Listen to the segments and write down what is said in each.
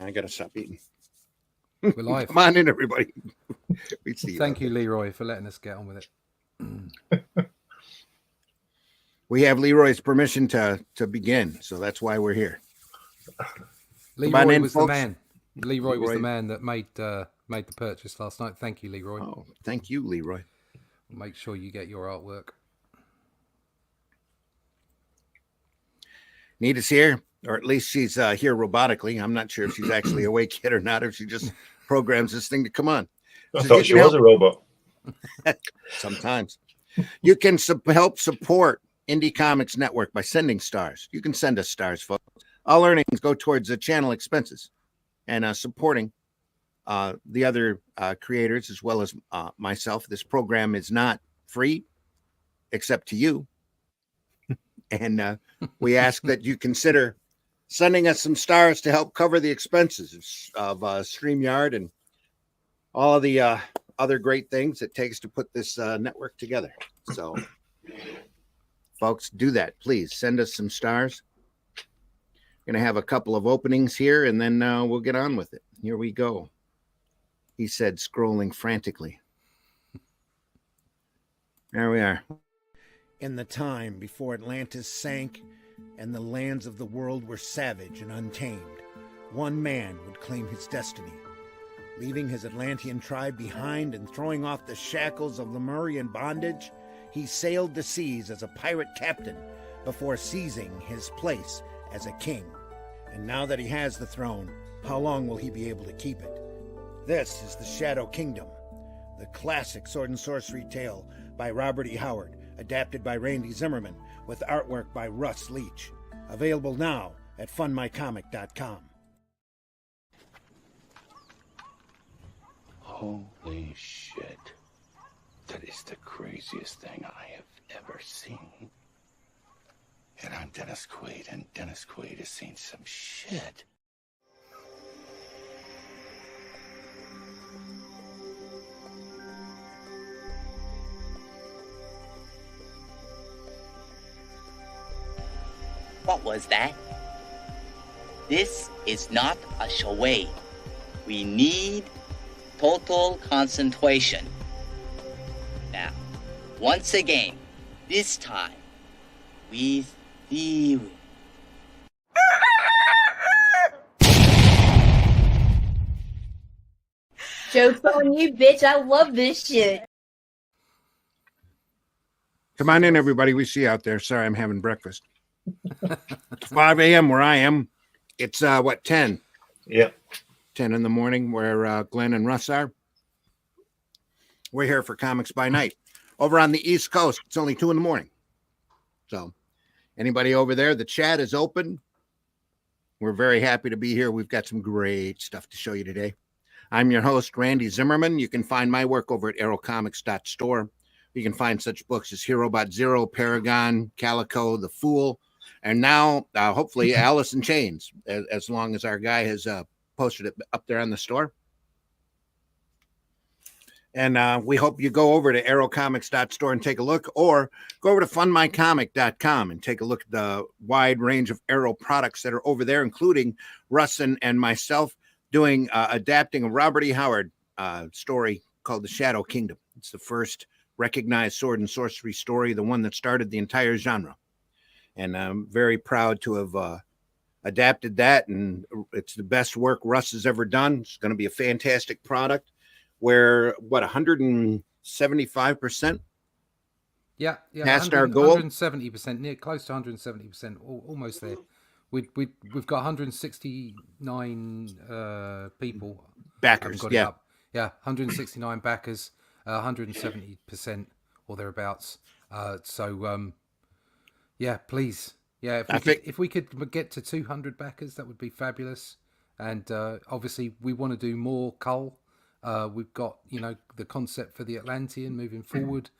I got to stop eating. We're live. Come on in, everybody. We see you. Thank you, Leroy, for letting us get on with it. We have Leroy's permission to begin, so that's why we're here. Leroy was the man. Leroy was the man that made the purchase last night. Thank you, Leroy. Oh, thank you, Leroy. We'll make sure you get your artwork. Nita's here, or at least she's here robotically. I'm not sure if she's actually awake yet or not, or if she just programs this thing to come on. I thought she was a robot. Sometimes. You can help support Indie Comics Network by sending stars. You can send us stars, folks. All earnings go towards the channel expenses and supporting the other creators as well as myself. This program is not free, except to you. And we ask that you consider sending us some stars to help cover the expenses of StreamYard and all of the other great things it takes to put this network together. So, folks, do that. Please send us some stars. Going to have a couple of openings here, and then we'll get on with it. Here we go. He said, scrolling frantically. There we are. In the time before Atlantis sank and the lands of the world were savage and untamed, one man would claim his destiny. Leaving his Atlantean tribe behind and throwing off the shackles of Lemurian bondage, he sailed the seas as a pirate captain before seizing his place as a king. And now that he has the throne, how long will he be able to keep it? This is the Shadow Kingdom, the classic sword and sorcery tale by Robert E. Howard, adapted by Randy Zimmerman, with artwork by Russ Leach. Available now at fundmycomic.com. Holy shit. That is the craziest thing I have ever seen. And I'm Dennis Quaid, and Dennis Quaid has seen some shit. What was that? This is not a charade. We need total concentration. Now, once again, this time, with theory. Joke's on you, bitch. I love this shit. Come on in, everybody. We see you out there. Sorry, I'm having breakfast. It's 5 a.m. where I am. It's 10? Yeah. 10 in the morning where Glenn and Russ are. We're here for Comics by Night. Over on the East Coast, it's only 2 in the morning. So anybody over there, the chat is open. We're very happy to be here. We've got some great stuff to show you today. I'm your host, Randy Zimmerman. You can find my work over at arrowcomics.store. You can find such books as Herobot Zero, Paragon, Calico, The Fool, and now hopefully Alice in Chains, as long as our guy has posted it up there on the store. And we hope you go over to arrowcomics.store and take a look, or go over to fundmycomic.com and take a look at the wide range of Arrow products that are over there, including Russ and myself doing adapting a Robert E. Howard story called The Shadow Kingdom. It's the first recognized sword and sorcery story, the one that started the entire genre. And I'm very proud to have adapted that, and it's the best work Russ has ever done. It's going to be a fantastic product. Where, what, 175%? Yeah, past our goal, 170%, near close to 170%, almost there. We've got 169 people backers. Got it up. 169 backers, 170% or thereabouts. Please, if we could get to 200 backers, that would be fabulous. And obviously, we want to do more Cull. We've got, the concept for the Atlantean moving forward.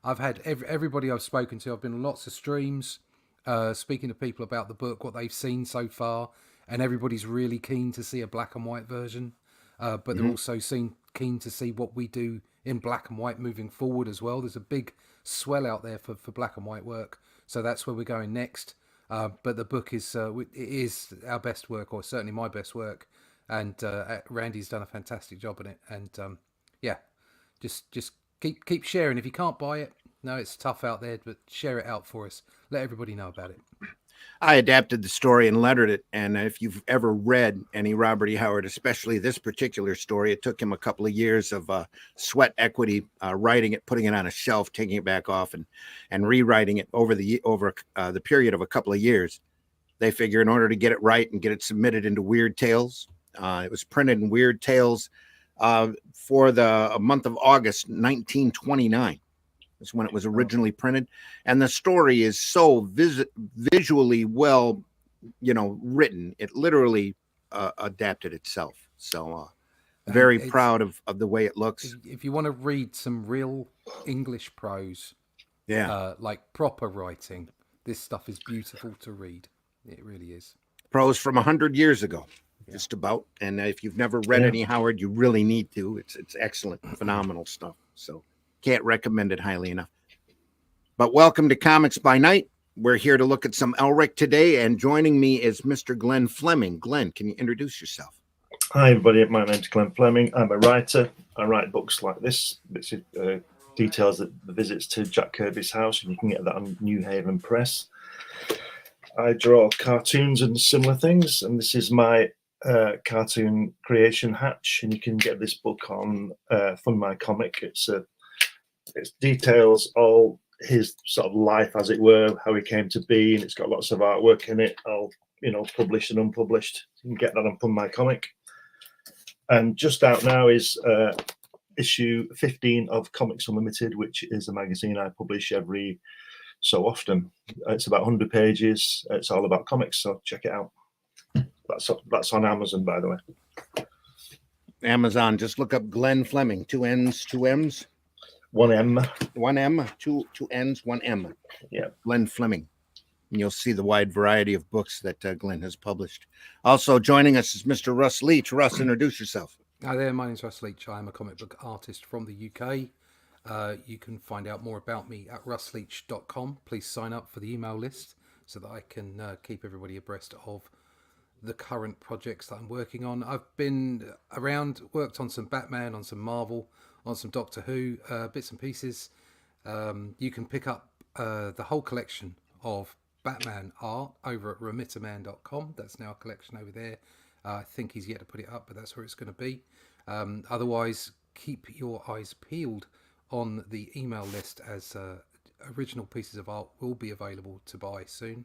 I've had everybody I've spoken to. I've been on lots of streams, speaking to people about the book, what they've seen so far, and everybody's really keen to see a black and white version. But they're also keen to see what we do in black and white moving forward as well. There's a big swell out there for black and white work, so that's where we're going next. But the book is it is our best work, or certainly my best work. and Randy's done a fantastic job on it. And yeah, just keep sharing. If you can't buy it, no, it's tough out there, but share it out for us. Let everybody know about it. I adapted the story and lettered it. And if you've ever read any Robert E. Howard, especially this particular story, it took him a couple of years of sweat equity, writing it, putting it on a shelf, taking it back off, and rewriting it over the period of a couple of years. They figure in order to get it right and get it submitted into Weird Tales, it was printed in Weird Tales for the month of August 1929. Is when it was originally printed, and the story is so visually well, written. It literally adapted itself. So very proud of the way it looks. If you want to read some real English prose, like proper writing, this stuff is beautiful to read. It really is. Prose from 100 years ago, just about. And if you've never read any Howard, you really need to. It's excellent, phenomenal stuff. So. Can't recommend it highly enough. But welcome to Comics by Night. We're here to look at some Elric today, and joining me is Mr. Glenn Fleming. Glenn, can you introduce yourself? Hi, everybody. My name's Glenn Fleming. I'm a writer. I write books like this. This details the visits to Jack Kirby's house, and you can get that on New Haven Press. I draw cartoons and similar things, and this is my cartoon creation Hatch, and you can get this book on Fund My Comic. It details all his sort of life, as it were, how he came to be, and it's got lots of artwork in it, all published and unpublished. You can get that on Fund My Comic. And just out now is issue 15 of Comics Unlimited, which is a magazine I publish every so often. It's about 100 pages. It's all about comics, so check it out. That's on Amazon, by the way. Amazon. Just look up Glenn Fleming. 2 N's, 2 M's. 1 M. 1 M, 2 N's, 1 M. Yeah. Glenn Fleming. And you'll see the wide variety of books that Glenn has published. Also joining us is Mr. Russ Leach. Russ, introduce yourself. Hi there, my name's Russ Leach. I'm a comic book artist from the UK. You can find out more about me at russleach.com. Please sign up for the email list so that I can keep everybody abreast of the current projects that I'm working on. I've been around, worked on some Batman, on some Marvel, on some Doctor Who, bits and pieces. You can pick up the whole collection of Batman art over at remitterman.com. That's now a collection over there. I think he's yet to put it up, but that's where it's going to be. Otherwise, keep your eyes peeled on the email list, as original pieces of art will be available to buy soon.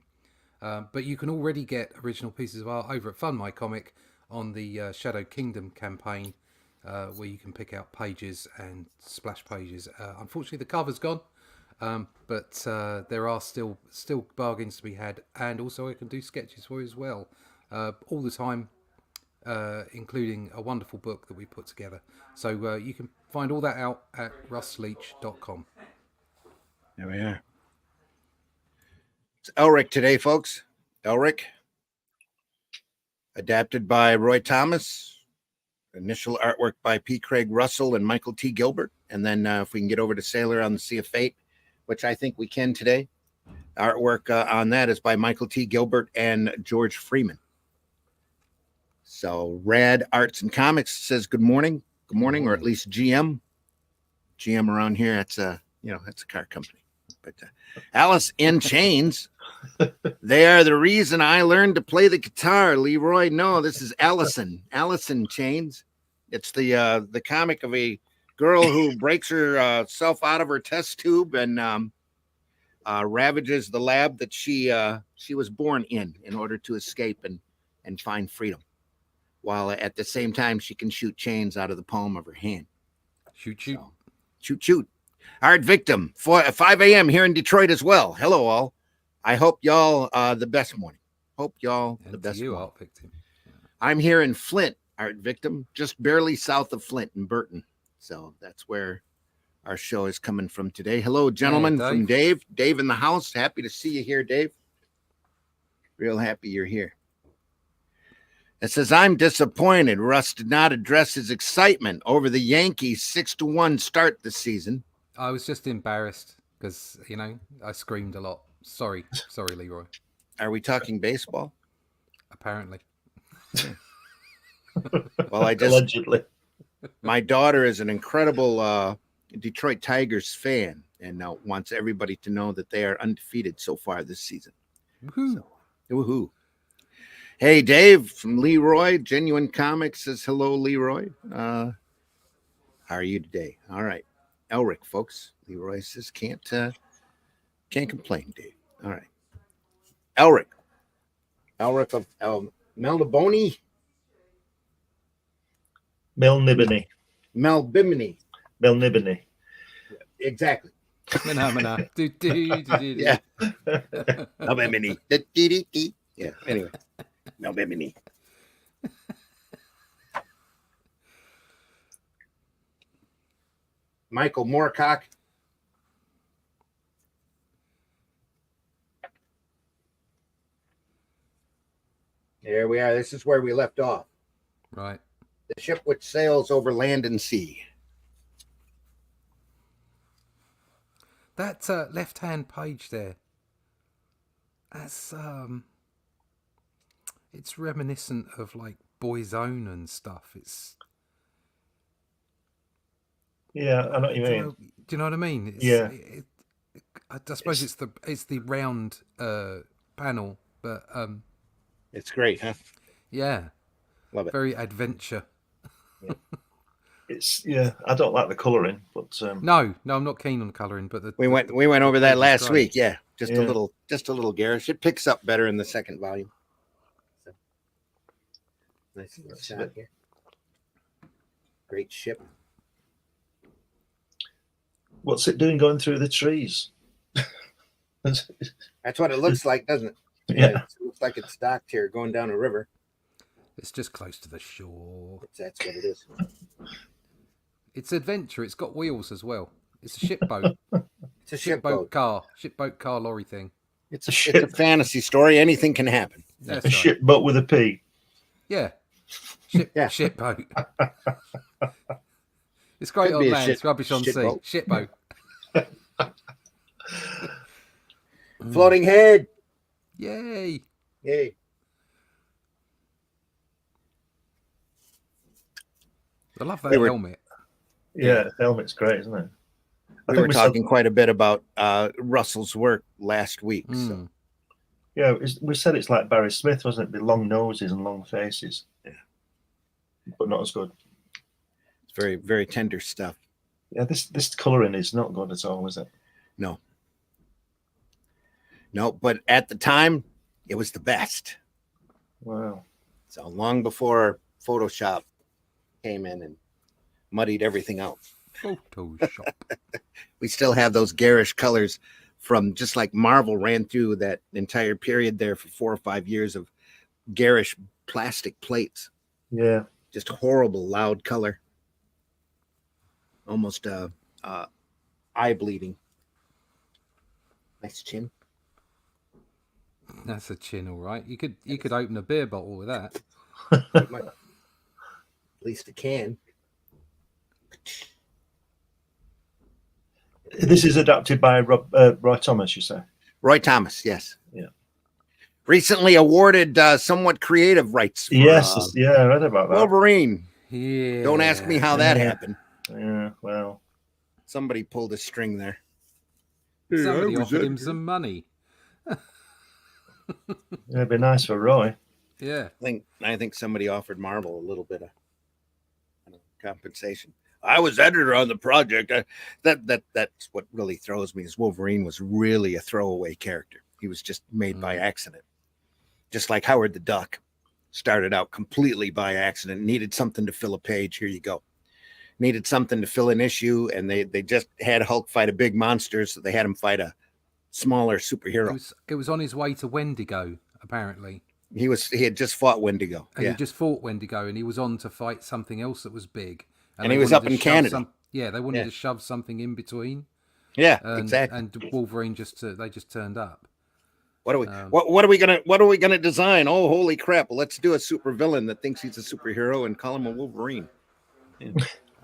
But you can already get original pieces of art over at Fund My Comic on the Shadow Kingdom campaign, where you can pick out pages and splash pages. Unfortunately, the cover's gone, but there are still bargains to be had, and also I can do sketches for you as well, all the time, including a wonderful book that we put together. So you can find all that out at russleach.com. There we are. It's Elric today, folks. Elric, adapted by Roy Thomas. Initial artwork by P. Craig Russell and Michael T. Gilbert. And then if we can get over to Salor on the Sea of Fate, which I think we can today. Artwork on that is by Michael T. Gilbert and George Freeman. So Rad Arts and Comics says good morning. Good morning, or at least GM. GM around here, that's a car company. But Alice in Chains, they are the reason I learned to play the guitar, Leroy. No, this is Allison Chains. It's the comic of a girl who breaks herself out of her test tube and ravages the lab that she was born in order to escape and find freedom, while at the same time she can shoot chains out of the palm of her hand. Shoot. So, shoot. Art Victim, 5 a.m. here in Detroit as well. Hello, all. I hope y'all the best morning. Hope y'all the best morning. Art Victim. Yeah. I'm here in Flint, Art Victim, just barely south of Flint in Burton. So that's where our show is coming from today. Hello, gentlemen, from Dave. Dave in the house. Happy to see you here, Dave. Real happy you're here. It says, I'm disappointed Russ did not address his excitement over the Yankees' 6-1 start this season. I was just embarrassed because, I screamed a lot. Sorry, Leroy. Are we talking baseball? Apparently. Well, allegedly. My daughter is an incredible Detroit Tigers fan and now wants everybody to know that they are undefeated so far this season. Woohoo. So, woohoo. Hey, Dave from Leroy, Genuine Comics says, hello, Leroy. How are you today? All right. Elric, folks. Leroy says, can't complain, Dave. All right. Elric of Melibone. Melibone. Melibone. Exactly. Mana. Yeah. Melibone. Yeah. Anyway. Melibone. Michael Moorcock. There we are. This is where we left off. Right. The ship which sails over land and sea. That left-hand page there. That's it's reminiscent of like Boy's Own and stuff. It's Yeah, I know what you mean. do you know what I mean? It's, Yeah. I suppose it's the round panel, but It's great, huh? yeah, Love it. very adventure. I don't like the colouring, but No, I'm not keen on colouring, but We went over that pages last great. week. Yeah, just a little garish. It picks up better in the second volume. So, nice little shot here. Great ship. what's it doing going through the trees? That's what it looks like, doesn't it? Yeah. It looks like it's docked here, going down a river. It's just close to the shore. That's what it is. It's adventure. It's got wheels as well. It's a shipboat. It's a shipboat. Shipboat car lorry thing. It's a fantasy story. Anything can happen. That's A right. shipboat with a P. Yeah. Yeah. Shipboat. It's great Could on be a land. It's rubbish on sea. shipboat. Shipboat. Floating head. Yay. Yay. I love that We were- helmet. Yeah, helmet's great, isn't it? We were talking quite a bit about Russell's work last week. So. Mm. Yeah, we said it's like Barry Smith, wasn't it? With long noses and long faces. Yeah. But not as good. It's very, very tender stuff. Yeah, this colouring is not good at all, is it? No, but at the time, it was the best. Wow. So long before Photoshop came in and muddied everything out. Photoshop. We still have those garish colors from just like Marvel ran through that entire period there for 4 or 5 years of garish plastic plates. Yeah. Just horrible, loud color. Almost eye bleeding. Nice chin. That's a chin, all right. You could open a beer bottle with that. At least it can. This is adapted by Roy Thomas, you say? Roy Thomas, yes. Yeah. Recently awarded somewhat creative rights. For, Yes, yeah, I read about that. Wolverine. Yeah. Don't ask me how that Yeah. happened. Yeah, well. Somebody pulled a string there. Somebody offered him some money. It'd be nice for Roy. Yeah. I think somebody offered Marvel a little bit of compensation. I was editor on the project. That's what really throws me is Wolverine was really a throwaway character. He was just made by accident. Just like Howard the Duck started out completely by accident, needed something to fill a page. Here you go. Needed something to fill an issue, and they just had Hulk fight a big monster, so they had him fight a smaller superhero. It was on his way to Wendigo, apparently. He had just fought Wendigo. And Yeah. he just fought Wendigo, and he was on to fight something else that was big. And they he was wanted up to in shove Canada. they wanted to shove something in between. Yeah, And, exactly. And Wolverine they just turned up. What are we gonna design? Oh, holy crap! Let's do a supervillain that thinks he's a superhero and call him a Wolverine. Yeah.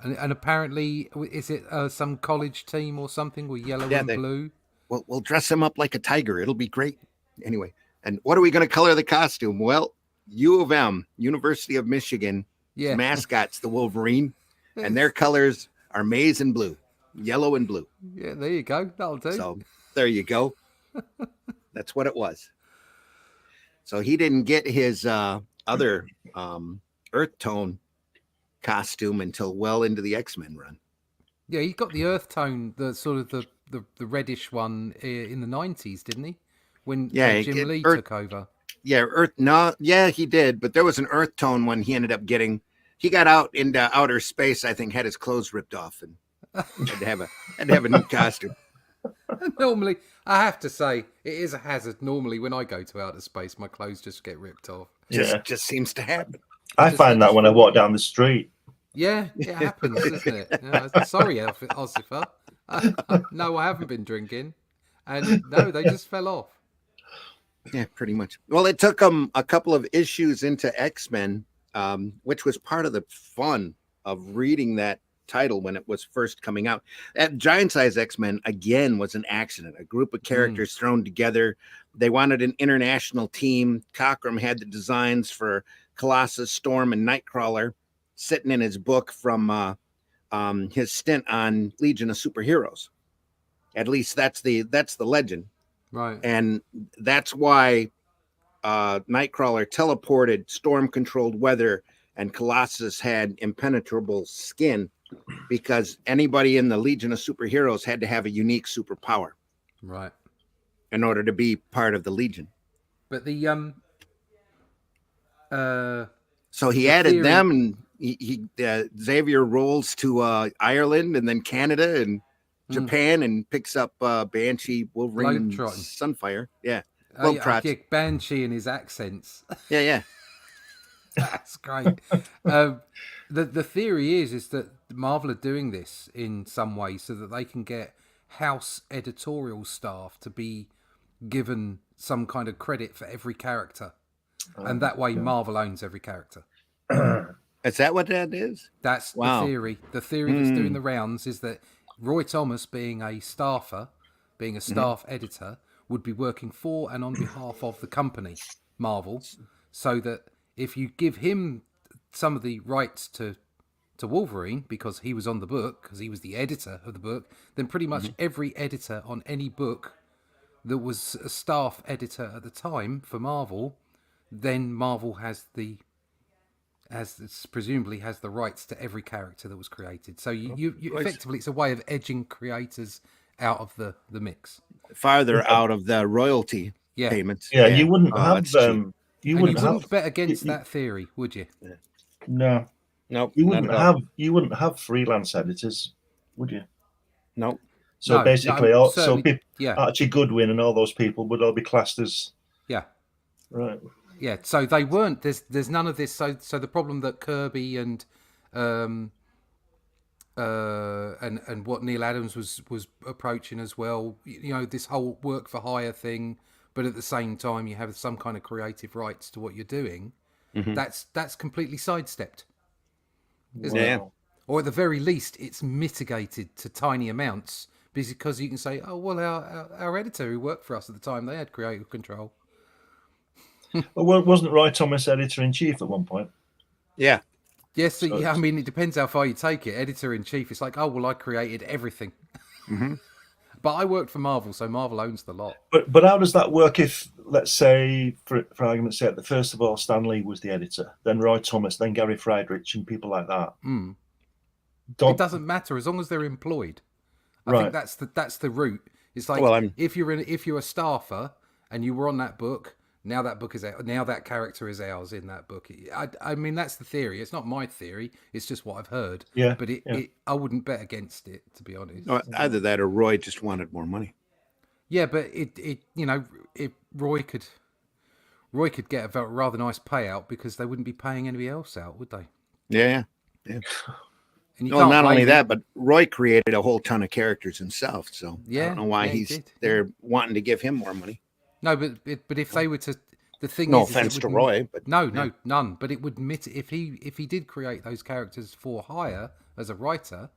And apparently, is it some college team or something with yellow and blue? We'll dress him up like a tiger. It'll be great. Anyway, and what are we going to color the costume? Well, U of M, University of Michigan, Yeah. mascot's the Wolverine, and their colors are maize and blue, yellow and blue. Yeah, there you go. That'll do. So there you go. That's what it was. So he didn't get his other earth tone costume until well into the X-Men run. Yeah, he got the earth tone, the sort of the reddish one in the 90s, didn't he? When Jim Lee took over. Yeah, he did, but there was an earth tone one he ended up getting. He got out into outer space, I think, had his clothes ripped off, and had to have a new costume. Normally, I have to say, it is a hazard. Normally, when I go to outer space, my clothes just get ripped off. Just seems to happen. I find that when I walk down the street. Yeah, it happens, doesn't it? Sorry, Ossifer. No, I haven't been drinking. And no, they just fell off. Yeah, pretty much. Well, it took them a couple of issues into X-Men, which was part of the fun of reading that title when it was first coming out. At Giant Size X-Men, again, was an accident. A group of characters thrown together. They wanted an international team. Cockrum had the designs for Colossus, Storm, and Nightcrawler sitting in his book from his stint on Legion of Superheroes. At least that's the legend. Right. And that's why Nightcrawler teleported, storm-controlled weather, and Colossus had impenetrable skin, because anybody in the Legion of Superheroes had to have a unique superpower. Right. In order to be part of the Legion. But the so he added them, and he Xavier rolls to Ireland and then Canada and Japan and picks up Banshee, Wolverine, and Sunfire. Yeah. Yeah, Banshee and his accents. Yeah. That's great. The theory is that Marvel are doing this in some way so that they can get house editorial staff to be given some kind of credit for every character. And that way Marvel owns every character. Is that what that is? That's the theory. The theory that's doing the rounds is that Roy Thomas, being a staffer, being a staff editor, would be working for and on behalf of the company, Marvel, so that if you give him some of the rights to Wolverine, because he was on the book, because he was the editor of the book, then pretty much every editor on any book that was a staff editor at the time for Marvel, then Marvel presumably has the rights to every character that was created. So you effectively, it's a way of edging creators out of the mix, farther out of the royalty payments. Yeah, you wouldn't have you wouldn't bet against that theory, would you? No. Nope. You wouldn't have freelance editors, would you? Nope. So basically, Archie Goodwin and all those people would all be classed as right. Yeah, so they weren't. There's none of this. So the problem that Kirby and what Neil Adams was approaching as well, this whole work for hire thing, but at the same time you have some kind of creative rights to what you're doing. That's completely sidestepped, isn't it? Or at the very least, it's mitigated to tiny amounts, because you can say, oh well, our editor who worked for us at the time, they had creative control. Well, wasn't Roy Thomas editor-in-chief at one point? Yeah. Yes, so, I mean, it depends how far you take it. Editor-in-chief, it's like, oh, well, I created everything. But I worked for Marvel, so Marvel owns the lot. But how does that work if, let's say, for argument's sake, that first of all, Stan Lee was the editor, then Roy Thomas, then Gary Friedrich and people like that? It doesn't matter as long as they're employed. I think that's the route. It's like, if you're a staffer and you were on that book, now that book is out. Now that character is ours in that book. I mean, that's the theory. It's not my theory. It's just what I've heard. Yeah. But I wouldn't bet against it, to be honest. Either that or Roy just wanted more money. Yeah, but if Roy could get a rather nice payout, because they wouldn't be paying anybody else out, would they? Yeah. And not only that, but Roy created a whole ton of characters himself. So I don't know why they're wanting to give him more money. No, but if they were to, the thing no is, offense to Roy, but no, none. But it would if he did create those characters for hire as a writer,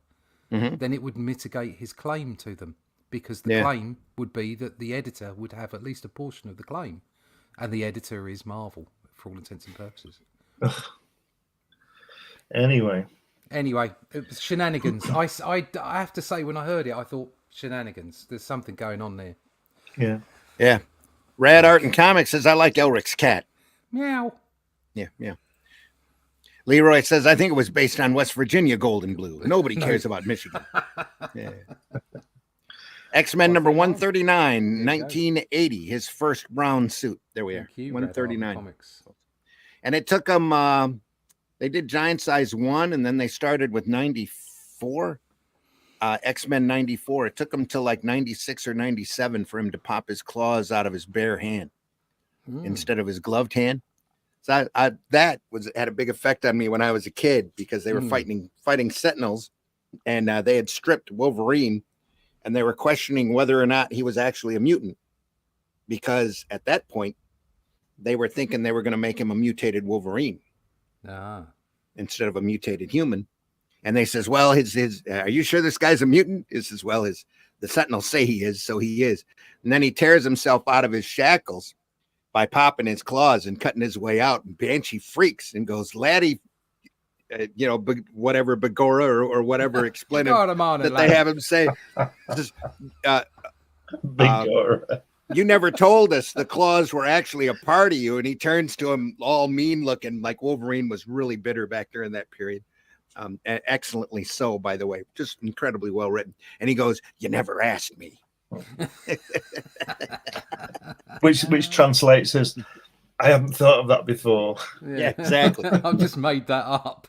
then it would mitigate his claim to them, because the claim would be that the editor would have at least a portion of the claim, and the editor is Marvel for all intents and purposes. Anyway, it was shenanigans. I have to say, when I heard it, I thought shenanigans. There's something going on there. yeah. Yeah. Rad Art and Comics says, I like Elric's cat. Meow. Yeah, yeah. Leroy says, I think it was based on West Virginia Gold and Blue. Nobody cares about Michigan. Yeah. X-Men number 139, 1980, his first brown suit. There we are. 139. Comics. And it took them, they did Giant Size 1, and then they started with 94. X-Men 94. It took him till like 96 or 97 for him to pop his claws out of his bare hand instead of his gloved hand. So that had a big effect on me when I was a kid, because they were fighting Sentinels, and they had stripped Wolverine, and they were questioning whether or not he was actually a mutant, because at that point they were thinking they were going to make him a mutated Wolverine instead of a mutated human. And they says, well, his are you sure this guy's a mutant? He says, well, the Sentinels say he is, so he is. And then he tears himself out of his shackles by popping his claws and cutting his way out. And Banshee freaks and goes, laddie, whatever Begora or whatever explain that they have him say. Begora. You never told us the claws were actually a part of you. And he turns to him all mean looking, like Wolverine was really bitter back during that period. Excellently so, by the way, just incredibly well written. And he goes, you never asked me. which translates as, I haven't thought of that before. Yeah, exactly. I've just made that up.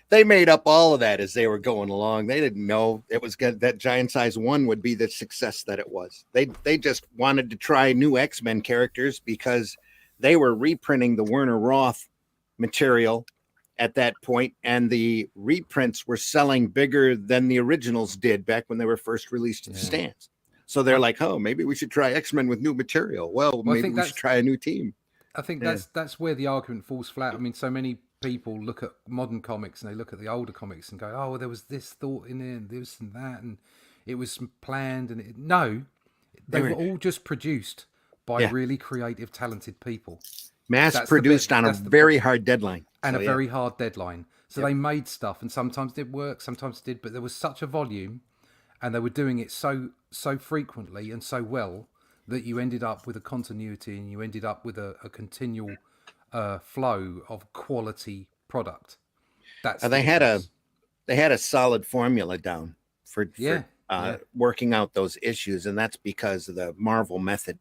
They made up all of that as they were going along. They didn't know it was good that Giant Size 1 would be the success that it was. They just wanted to try new X-Men characters because they were reprinting the Werner Roth material at that point, and the reprints were selling bigger than the originals did back when they were first released at the stands. So they're like, oh, maybe we should try X-Men with new material. Well, maybe we should try a new team. I think that's where the argument falls flat. I mean, so many people look at modern comics and they look at the older comics and go, oh, well, there was this thought in there and this and that, and it was planned. And they were all just produced by really creative, talented people. Mass-produced on a very hard deadline. And a very hard deadline. So they made stuff, and sometimes it did work, sometimes it did, but there was such a volume, and they were doing it so frequently and so well that you ended up with a continuity, and you ended up with a continual flow of quality product. They had a solid formula down for working out those issues, and that's because of the Marvel method.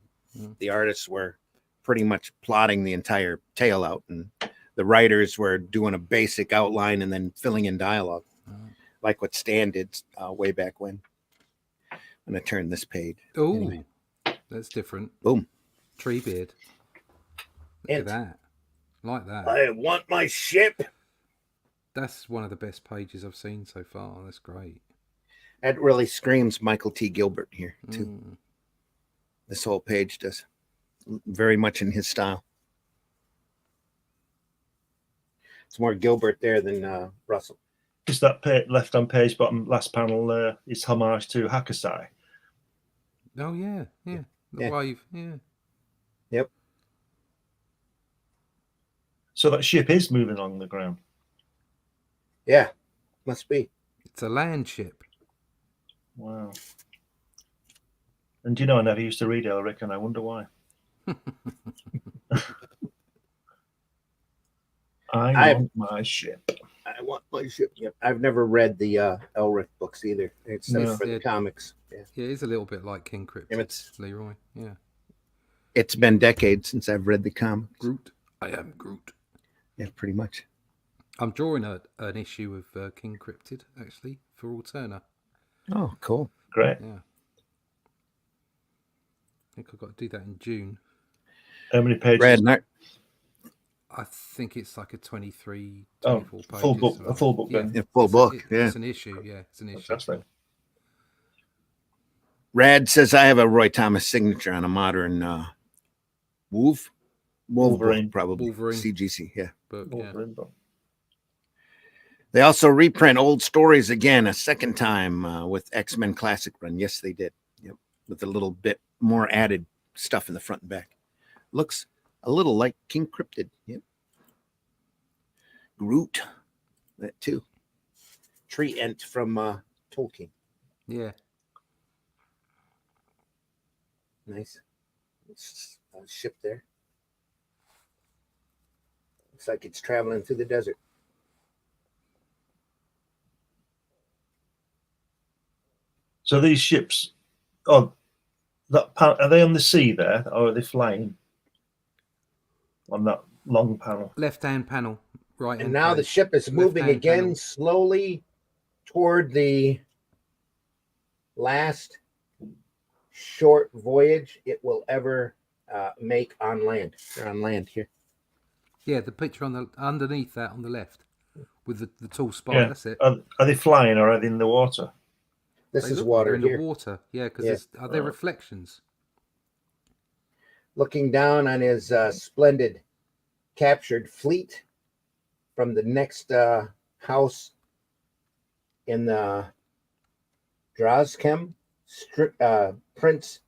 The artists were pretty much plotting the entire tale out, and the writers were doing a basic outline and then filling in dialogue, like what Stan did way back when. I'm going to turn this page. Oh, anyway. That's different. Boom. Treebeard. Look at that. Like that. I want my ship. That's one of the best pages I've seen so far. That's great. That really screams Michael T. Gilbert here, too. This whole page does. Very much in his style. It's more Gilbert there than Russell. Is that left-hand page, bottom last panel is homage to Hakusai? Oh, yeah. The wave, yeah. Yep. So that ship is moving along the ground? Yeah, must be. It's a land ship. Wow. And do you know, I never used to read Elric, and I wonder why. I want my ship. I want my ship. Yep. I've never read the Elric books either, except for the comics. Yeah, it is a little bit like King Crypt. It's Leroy. Yeah. It's been decades since I've read the comics. Groot. I am Groot. Yeah, pretty much. I'm drawing an issue of King Cryptid, actually, for Alterna. Oh, cool. Great. Yeah. I think I've got to do that in June. How many pages? I think it's like a 23, 24 pages. Full book. A full book then. Yeah, full book. It's an issue. Yeah, it's an issue. Fantastic. Rad says I have a Roy Thomas signature on a modern Wolverine, probably. Wolverine. CGC, yeah. But, Wolverine book. They also reprint old stories again a second time with X-Men Classic Run. Yes, they did. Yep, with a little bit more added stuff in the front and back. Looks a little like King Cryptid. Yep. Groot. that too. Tree Ent from Tolkien. Yeah. Nice. It's a ship there. Looks like it's traveling through the desert. So these ships, are they on the sea there, or are they flying on that long panel? Left-hand panel, right. And now the ship is moving again panel. slowly toward the last short voyage it will ever make on land. They're on land here. Yeah, the picture on the underneath that on the left with the tall spot. Yeah. That's it. Are they flying or are they in the water? This They is look water like they're here. in the water. Yeah, because are there reflections? Looking down on his splendid captured fleet from the next house in the Droskem, Prince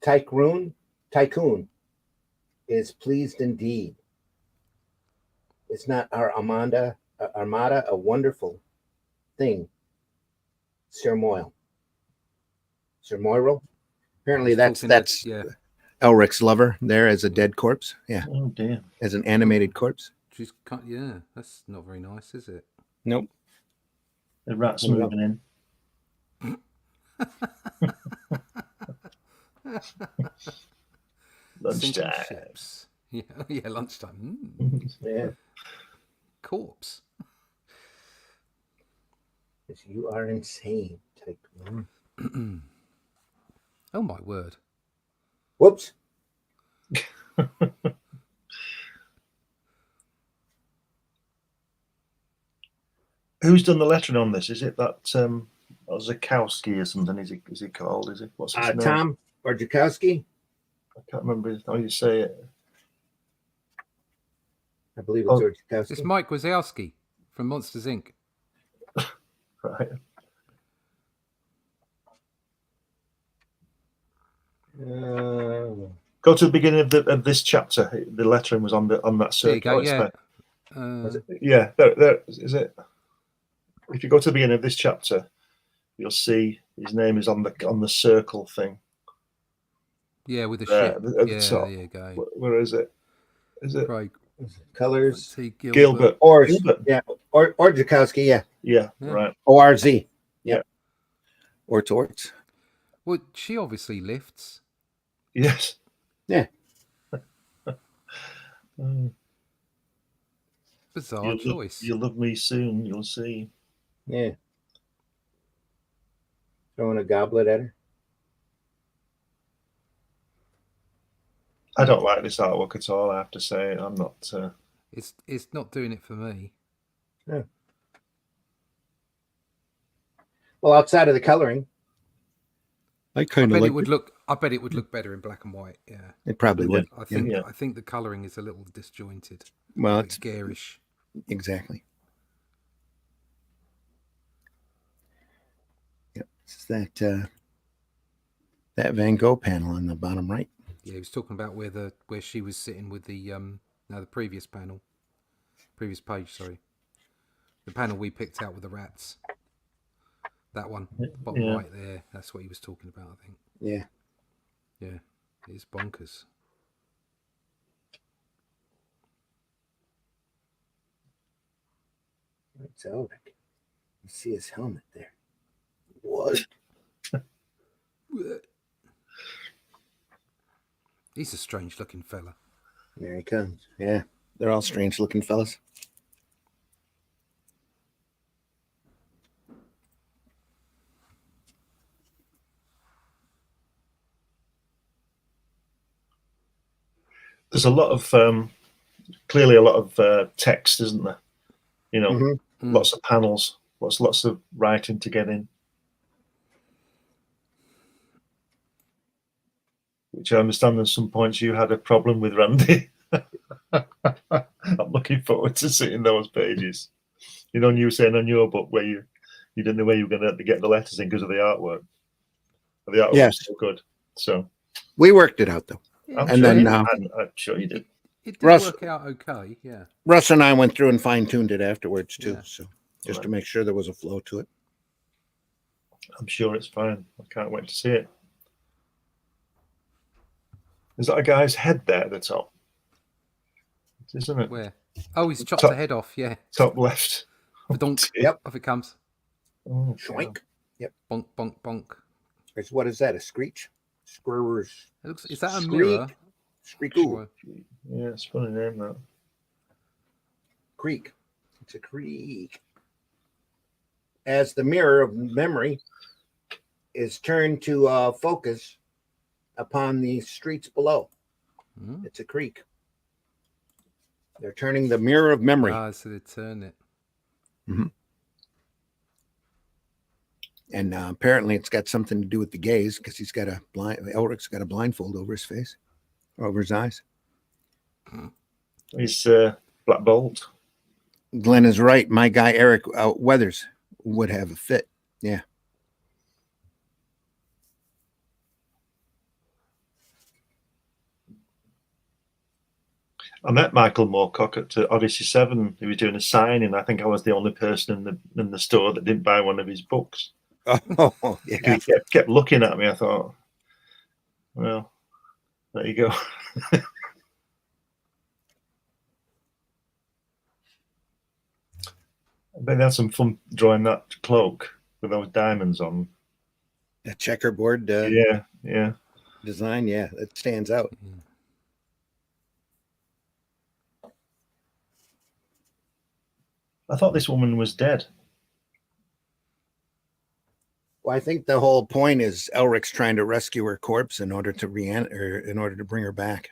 Tycoon is pleased indeed. Is not our armada a wonderful thing? Sir Moyle. Apparently that's yeah. Elric's lover there as a dead corpse. Yeah. Oh dear. As an animated corpse. She's that's not very nice, is it? Nope. The rat's moving in. Lunchtime. Ships. Yeah, yeah, lunchtime. Yeah. Corpse. You are insane, Tycoon. Oh my word. Whoops. Who's done the lettering on this? Is it that Zakowski or something? Is he called? Is it what's his name? Tom Orjakowski? I can't remember how you say it. I believe it's Orjakowski. It's Mike Wazowski from Monsters Inc. Right. Go to the beginning of this chapter. The lettering was on that circle. There you go. Yeah. There is it. If you go to the beginning of this chapter, you'll see his name is on the circle thing. Yeah, with the ship. At the top. There you go. Where is it? Is it Craig. Colors? Gilbert. Yeah. Orjakowski, yeah. Yeah, right. ORZ. Yeah. Or Torts. Well, she obviously lifts. Yes. Yeah. Bizarre choice. You'll love me soon, you'll see. Yeah. Throwing a goblet at her. I don't like this artwork at all, I have to say. I'm not It's not doing it for me. Yeah. Well, outside of the coloring. I bet it would look better in black and white. Yeah, it probably would. I think the coloring is a little disjointed. Well, it's garish. Exactly. Yep, it's that Van Gogh panel on the bottom right. Yeah, he was talking about where she was sitting with the previous page. Sorry, the panel we picked out with the rats. That one, bottom right there. That's what he was talking about, I think. Yeah. Yeah, it's bonkers. It's Elric. You see his helmet there. What? He's a strange-looking fella. There he comes. Yeah, they're all strange-looking fellas. There's a lot of clearly a lot of text, isn't there? You know, lots of panels, lots of writing to get in, which I understand at some points you had a problem with, Randy. I'm looking forward to seeing those pages. You know, and you were saying on your book where you didn't know where you were going to get the letters in because of the artwork. The artwork was so good. So we worked it out though. I'm sure you did. It did Russ- work out okay, yeah. Russ and I went through and fine-tuned it afterwards too, Yeah. so just to make sure there was a flow to it. I'm sure it's fine. I can't wait to see it. Is that a guy's head there at the top? Isn't it? Where? Oh, he's chopped Top- the head off, yeah. Top left. Badonk. Yep. Off it comes. Oh, Schwank. Bonk, bonk, bonk. What is that? A screech? Screws. It looks, is that a Screek. mirror? Screekoo. yeah, it's a funny name that. Creek. It's a creek. As the mirror of memory is turned to focus upon the streets below. Hmm? It's a creek. They're turning the mirror of memory. Ah, so they turn it. And apparently it's got something to do with the gaze because he's got Elric's got a blindfold over his face, over his eyes. He's Black Bolt. Glenn is right. My guy, Eric Weathers, would have a fit. Yeah. I met Michael Moorcock at Odyssey 7. He was doing a signing. I think I was the only person in the store that didn't buy one of his books. Oh, yeah. He kept looking at me. I thought, well, there you go. But they had some fun drawing that cloak with those diamonds on. A checkerboard Yeah. design. Yeah, it stands out. I thought this woman was dead. Well, I think the whole point is Elric's trying to rescue her corpse in order to in order to bring her back.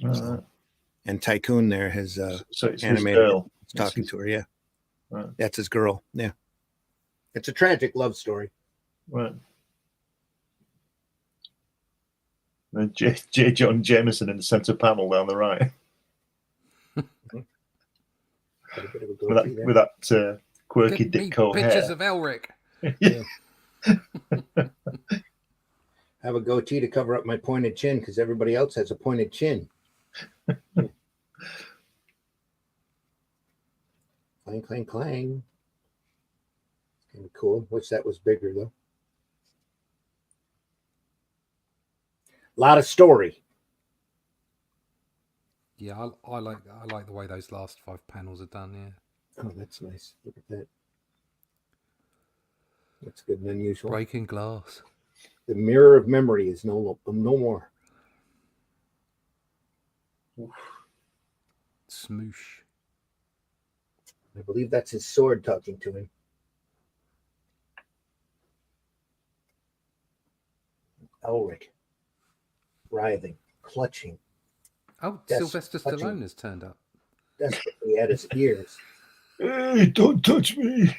And Tycoon there has So it's his animated girl. talking to her. Yeah, Right. that's his girl. Yeah, it's a tragic love story. Right. And J. John Jameson in the centre panel down the right. Got a bit of a goatee there. With that quirky Get me Ditko pictures hair. of Elric. Yeah. I have a goatee to cover up my pointed chin because everybody else has a pointed chin. Clang, clang, clang. Kind of cool. Wish that was bigger though. A lot of story. Yeah, I like the way those last 5 panels are done. Yeah, Oh, that's nice. Look at that. That's good and unusual. breaking glass. The mirror of memory is no more. Smoosh. I believe that's his sword talking to him. Elric, writhing, clutching Oh, Yes, Sylvester touching. Stallone has turned up. desperately at his ears. Hey, don't touch me.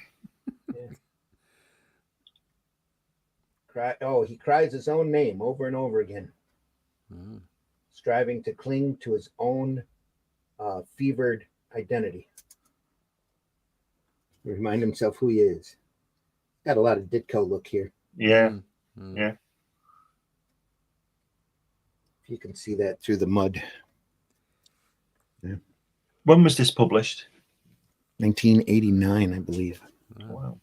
He cries his own name over and over again, striving to cling to his own fevered identity. Remind himself who he is. Got a lot of Ditko look here. Yeah. Yeah. If you can see that through the mud. When was this published? 1989, I believe. Wow.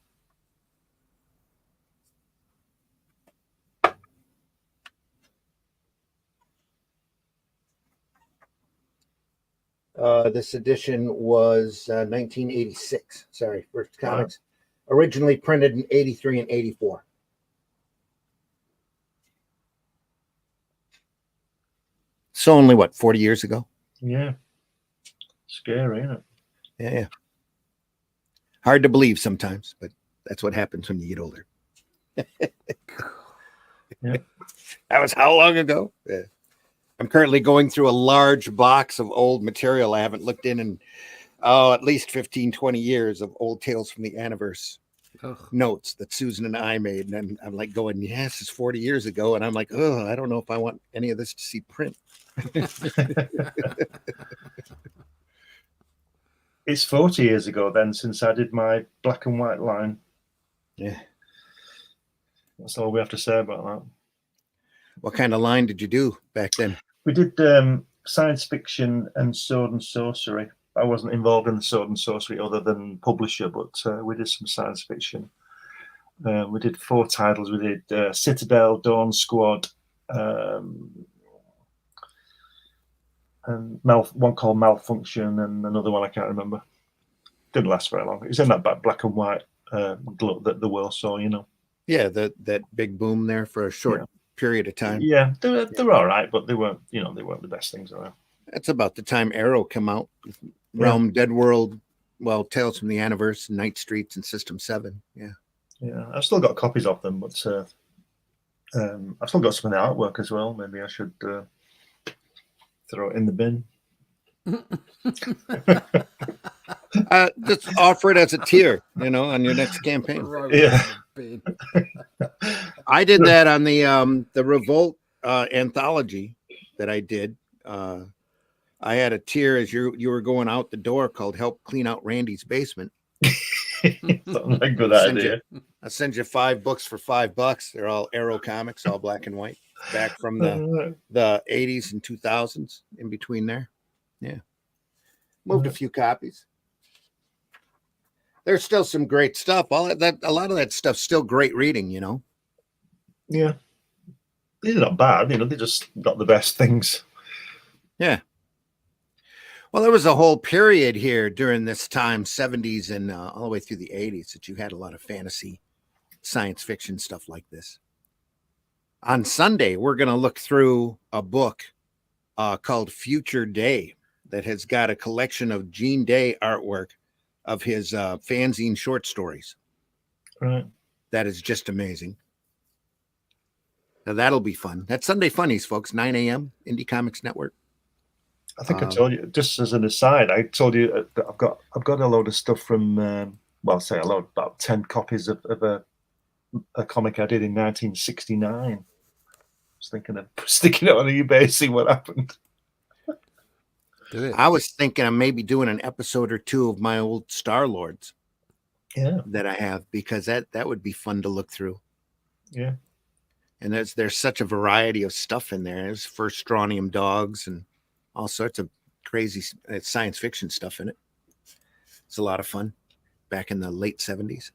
This edition was 1986. Sorry, first comics. Originally printed in 83 and 84. So only what, 40 years ago? Yeah. Scary, isn't it? Yeah. Hard to believe sometimes, but that's what happens when you get older. Yeah. That was how long ago? Yeah. I'm currently going through a large box of old material I haven't looked in at least 15, 20 years of old Tales from the Anniverse notes that Susan and I made. And I'm like going, yes, it's 40 years ago. And I'm like, oh, I don't know if I want any of this to see print. It's 40 years ago then since I did my black and white line. Yeah. That's all we have to say about that. What kind of line did you do back then? We did science fiction and sword and sorcery. I wasn't involved in the sword and sorcery other than publisher, but we did some science fiction. We did 4 titles. We did Citadel, Dawn Squad, and one called Malfunction, and another one I can't remember. Didn't last very long. It was in that black and white glut that the world saw, you know. Yeah, that big boom there for a short period of time. Yeah, they were all right, but they weren't the best things around. That's about the time Arrow came out. Realm, Dead World, well, Tales from the Anniverse, Night Streets, and System 7. Yeah. Yeah, I've still got copies of them, but I've still got some of the artwork as well. Maybe I should throw it in the bin. Just offer it as a tier, on your next campaign. Yeah. I did that on the Revolt anthology that I did. I had a tier as you were going out the door called "Help Clean Out Randy's Basement." Something like a good idea. I'll send you 5 books for $5. They're all Arrow comics, all black and white, back from the 80s and 2000s, in between there. Yeah, moved a few copies. There's still some great stuff. A lot of that stuff's still great reading. Yeah, they're not bad. They're just not the best things. Yeah. Well, there was a whole period here during this time, 70s and all the way through the 80s, that you had a lot of fantasy, science fiction stuff like this. On Sunday, we're going to look through a book called Future Day that has got a collection of Gene Day artwork of his fanzine short stories. Right. That is just amazing. Now, that'll be fun. That's Sunday Funnies, folks, 9 a.m., Indie Comics Network. I think I told you, just as an aside, I told you that I've got a load of stuff from, say a load, about 10 copies of a comic I did in 1969. I was thinking of sticking it on eBay, see what happened. I was thinking of maybe doing an episode or 2 of my old Star Lords. Yeah. That I have, because that would be fun to look through. Yeah. And there's such a variety of stuff in there. There's first Strontium dogs and all sorts of crazy science fiction stuff in it. It's a lot of fun back in the late 70s.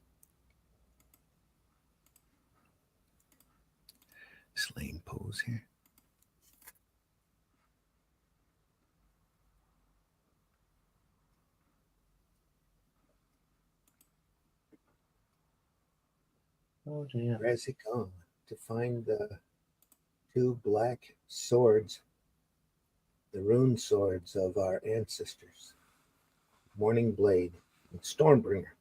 Slaying pose here. Oh dear. Where's he gone? To find the 2 black swords, the rune swords of our ancestors, Morning Blade and Stormbringer.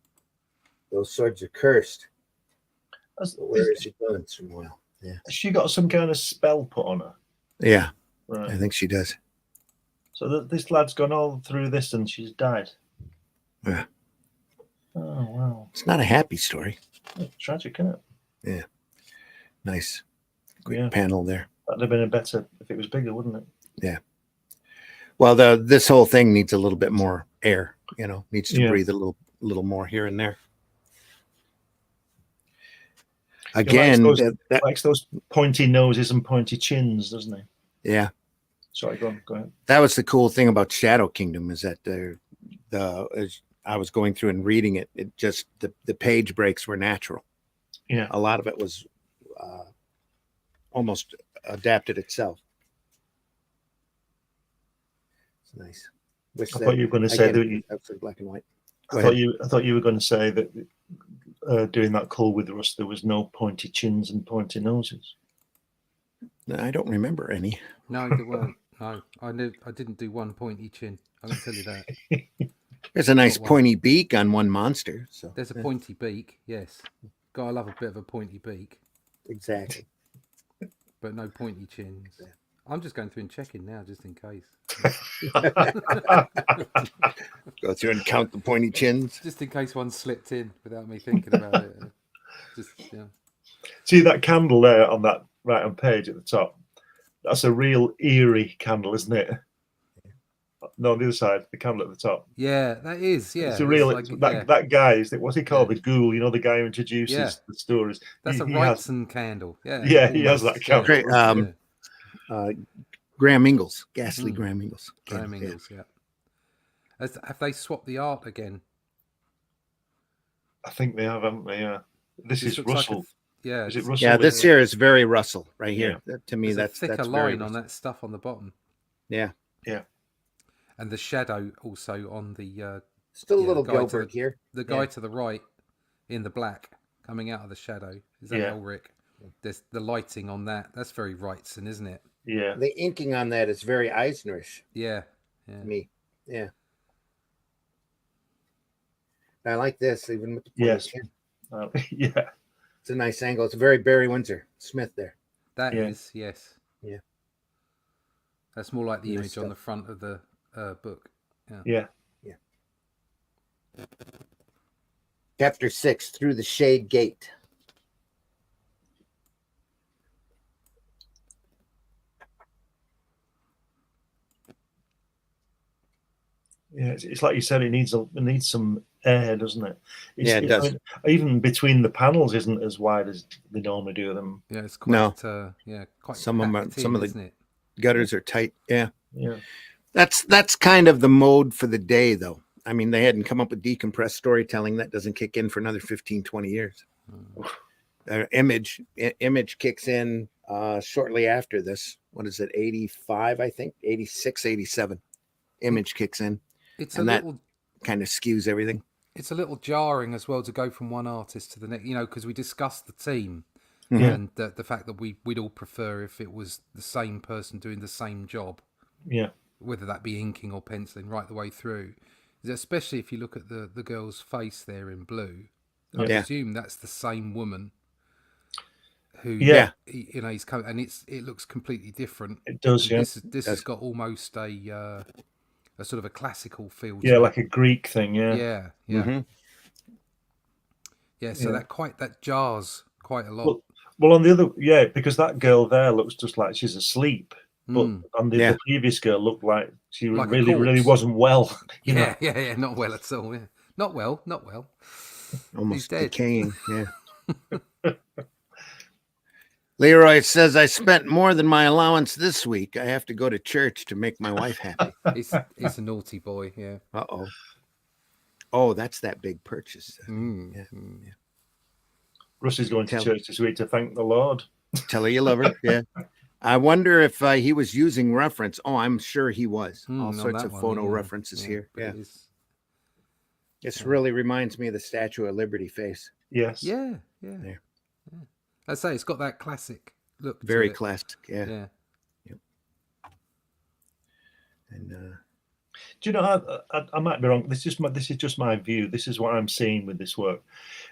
Those swords are cursed. Where is he going through? Well, yeah. Has she got some kind of spell put on her? Yeah, right. I think she does. So this lad's gone all through this and she's died. Yeah. Oh wow. It's not a happy story. It's tragic, isn't it? Yeah. Nice. Great panel there. That'd have been a better if it was bigger, wouldn't it? Yeah. Well, this whole thing needs a little bit more air, needs to breathe a little more here and there. Again, he likes those pointy noses and pointy chins, doesn't he? Yeah. Sorry, go ahead. That was the cool thing about Shadow Kingdom, is that as I was going through and reading it, it just the page breaks were natural. Yeah. A lot of it was almost adapted itself. It's nice. I thought you were going to say that that's black and white. I thought you were going to say that doing that call with Russ, there was no pointy chins and pointy noses. No, I don't remember any. No, there weren't. No, I didn't do one pointy chin. I can tell you that. There's a nice pointy beak on one monster. So there's a pointy beak. Yes, gotta love a bit of a pointy beak. Exactly. But no pointy chins. Yeah. I'm just going through and checking now, just in case. Go through and count the pointy chins, just in case one slipped in without me thinking about it. See that candle there on that right on page at the top? That's a real eerie candle, isn't it? No, on the other side, the candle at the top. Yeah, that is. Yeah, it's a real. That guy is. What's he called? The ghoul. The guy who introduces the stories. That's a Wrightson candle. Yeah. Yeah, he has that candle. Great. Graham Ingalls, ghastly Graham Ingalls. Graham Ingalls, yeah. Have they swapped the art again? I think they have, haven't they? Yeah. This is looks Russell. Like yeah, Is it Russell? Yeah, this here is very Russell right here. To me, there's a thicker line on that stuff on the bottom. Yeah. Yeah. And the shadow also on the still a little Gilbert here. The guy to the right in the black coming out of the shadow. Is that Elric? There's the lighting on that. That's very Wrightson, isn't it? Yeah. The inking on that is very Eisnerish. Yeah. To me. Yeah. I like this even with the chin. Yeah. It's a nice angle. It's very Barry Windsor Smith there. That is, yes. Yeah. That's more like the image on the front of the book. Yeah. Chapter 6, Through the Shade Gate. Yeah, it's like you said. It needs some air, doesn't it? It does. I mean, even between the panels isn't as wide as they normally do them. Yeah, it's quite. Quite. Some of the isn't it? Gutters are tight. Yeah. Yeah. That's kind of the mode for the day, though. I mean, they hadn't come up with decompressed storytelling. That doesn't kick in for another 15, 20 years. Image kicks in shortly after this. What is it? 85, I think. 86, 87. Image kicks in. That kind of skews everything. It's a little jarring as well to go from one artist to the next, because we discussed the team and the fact that we'd all prefer if it was the same person doing the same job. Yeah. Whether that be inking or penciling right the way through. Especially if you look at the girl's face there in blue. I presume that's the same woman who, he's coming, and it looks completely different. It does, This has got almost a sort of a classical feel. Yeah, like a Greek thing. Yeah. Yeah. Mm-hmm. Yeah. So that jars quite a lot. Well, on the other, because that girl there looks just like she's asleep. But on the previous girl looked like she like really wasn't well. Yeah, not well at all. Yeah, not well. Almost decaying. Yeah. Leroy says, I spent more than my allowance this week. I have to go to church to make my wife happy. He's a naughty boy. Yeah. Uh-oh. Oh, that's that big purchase. Yeah. Russ is going to church this week to thank the Lord. Tell her you love her. Yeah. I wonder if he was using reference. Oh, I'm sure he was. All sorts of photo references here. Yeah. This really reminds me of the Statue of Liberty face. Yes. Yeah. I say it's got that classic look. Very classic. Yeah. Yep. And do you know? I might be wrong. This is just my view. This is what I'm seeing with this work.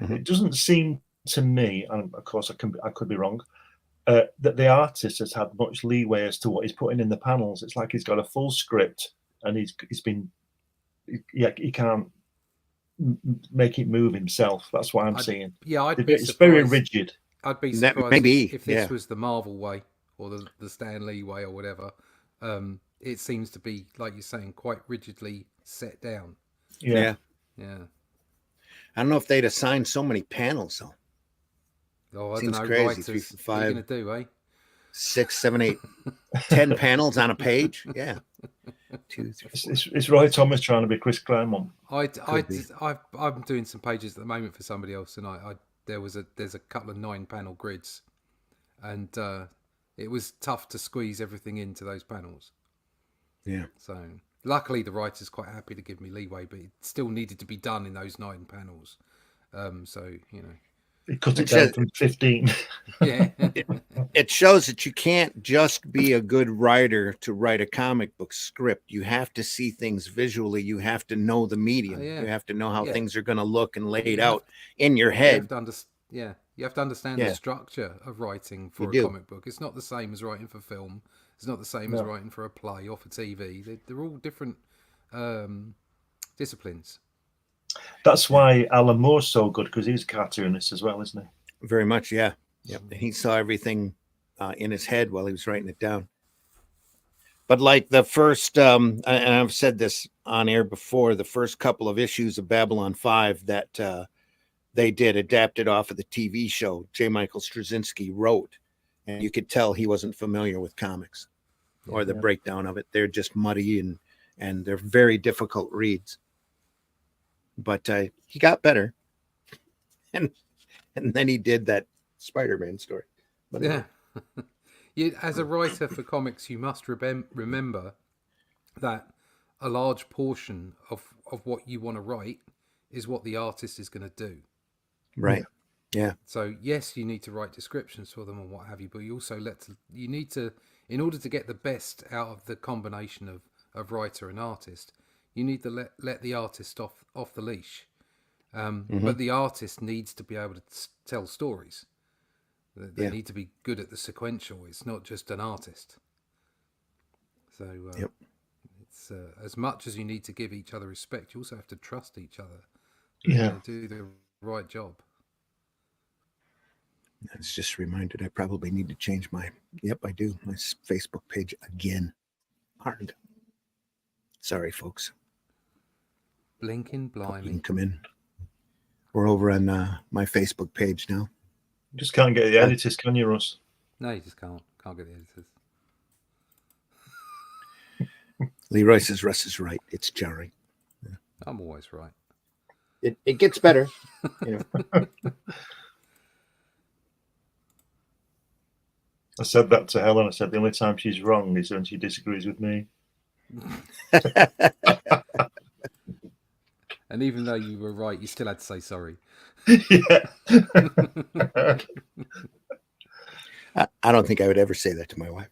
It doesn't seem to me, and of course I could be wrong, that the artist has had much leeway as to what he's putting in the panels. It's like he's got a full script and he can't make it move himself. That's what I'm seeing. Yeah, it's very rigid. I'd be surprised if this was the Marvel way or the Stan Lee way or whatever. It seems to be, like you're saying, quite rigidly set down. Yeah. I don't know if they'd assign so many panels though. Oh, I Seems don't know. crazy. Writers, 3, 4, 5, what are you gonna do, eh? 6, 7, 8, 10 panels on a page. Yeah. 2, 3, 4. It's Roy Thomas trying to be Chris Claremont. I'm doing some pages at the moment for somebody else, and there's a couple of 9-panel grids, and it was tough to squeeze everything into those panels. Yeah. So luckily the writer's quite happy to give me leeway, but it still needed to be done in those 9 panels. So it cut it down from 15. Yeah. It shows that you can't just be a good writer to write a comic book script. You have to see things visually. You have to know the medium. You have to know how things are going to look and laid out in your head. You have to understand the structure of writing for a comic book. It's not the same as writing for film. It's not the same as writing for a play or for TV. They're all different disciplines. That's why Alan Moore's so good, because he's a cartoonist as well, isn't he? Very much, yeah. Yep. He saw everything in his head while he was writing it down. But like the first, and I've said this on air before, the first couple of issues of Babylon 5 that they did adapted off of the TV show J. Michael Straczynski wrote, and you could tell he wasn't familiar with comics. or the breakdown of it. They're just muddy and they're very difficult reads. But he got better, and then he did that Spider-Man story. But yeah. As a writer for comics, you must remember that a large portion of what you want to write is what the artist is going to do. Right. Yeah. So yes, you need to write descriptions for them and what have you, but you also you need to, in order to get the best out of the combination of writer and artist, you need to let the artist off the leash. But the artist needs to be able to tell stories. They need to be good at the sequential. It's not just an artist. So it's as much as you need to give each other respect, you also have to trust each other. To do the right job. That's just reminded I probably need to change my Facebook page again. Hard. Sorry, folks. Blinking blimey. You can come in. We're over on my Facebook page now. You just can't get the editors, can you, Russ? No, you just can't get the editors. Leroy says Russ is right. It's jarring. Yeah. I'm always right. It gets better. You know. I said that to Helen. I said the only time she's wrong is when she disagrees with me. And even though you were right, you still had to say sorry. Yeah. I don't think I would ever say that to my wife.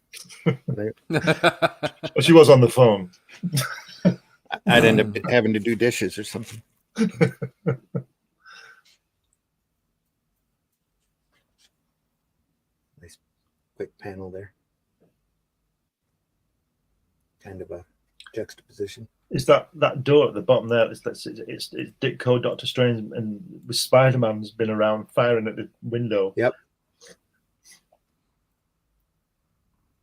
Well, she was on the phone. I'd end up having to do dishes or something. Nice quick panel there. Kind of a juxtaposition. Is that door at the bottom there? It's Ditko, Doctor Strange, and Spider-Man's been around firing at the window. Yep.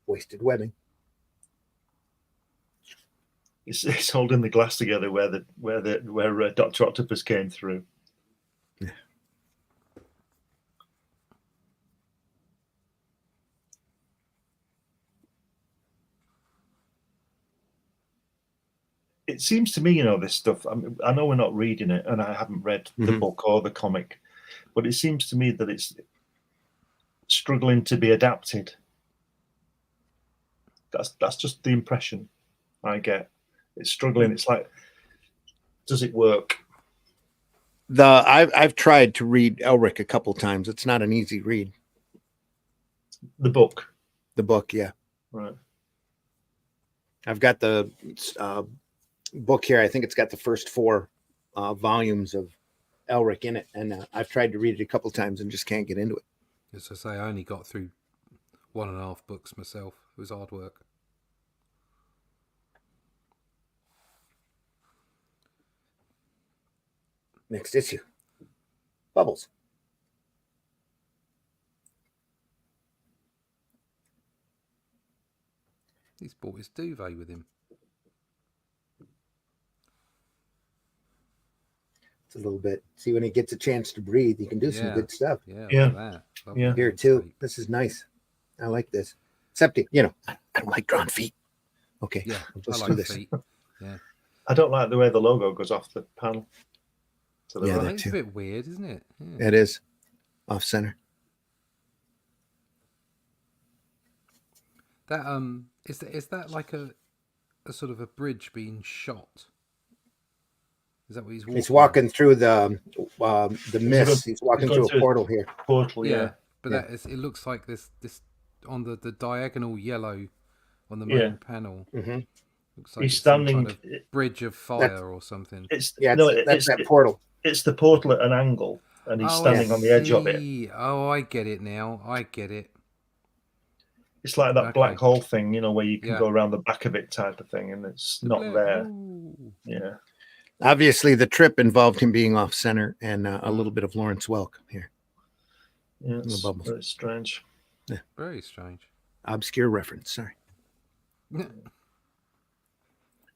Wasted webbing. It's holding the glass together where Dr. Octopus came through. Yeah. It seems to me, this stuff. I know we're not reading it, and I haven't read the book or the comic, but it seems to me that it's struggling to be adapted. That's just the impression I get. It's struggling. It's like, does it work? I've tried to read Elric a couple times. It's not an easy read. The book. The book, yeah. Right. I've got the book here. I think it's got the first 4 volumes of Elric in it, and I've tried to read it a couple times and just can't get into it. As I say, I only got through 1.5 books myself. It was hard work. Next issue. Bubbles. He's brought his duvet with him. It's a little bit. See, when he gets a chance to breathe, he can do some good stuff. Yeah. Here too. This is nice. I like this. Except, I don't like drawn feet. Okay. Yeah. Let's I do like this. feet. Yeah. I don't like the way the logo goes off the panel. To the right. It's a bit weird, isn't it? Yeah. It is. Off center. That is that like a sort of a bridge being shot? Is that what he's walking? He's walking through the mist. He's walking through a portal here. Portal, yeah. But it looks like this on the diagonal yellow on the main panel. Mm-hmm. Looks like he's standing kind of bridge of fire or something. That's that portal. It's the portal at an angle, and he's standing on the edge of it. Oh, I get it now. I get it. It's like that black hole thing, where you can go around the back of it type of thing, and it's not there. Yeah. Obviously, the trip involved him being off center and a little bit of Lawrence Welk here. Yeah, it's very strange. Yeah. Very strange. Obscure reference. Sorry.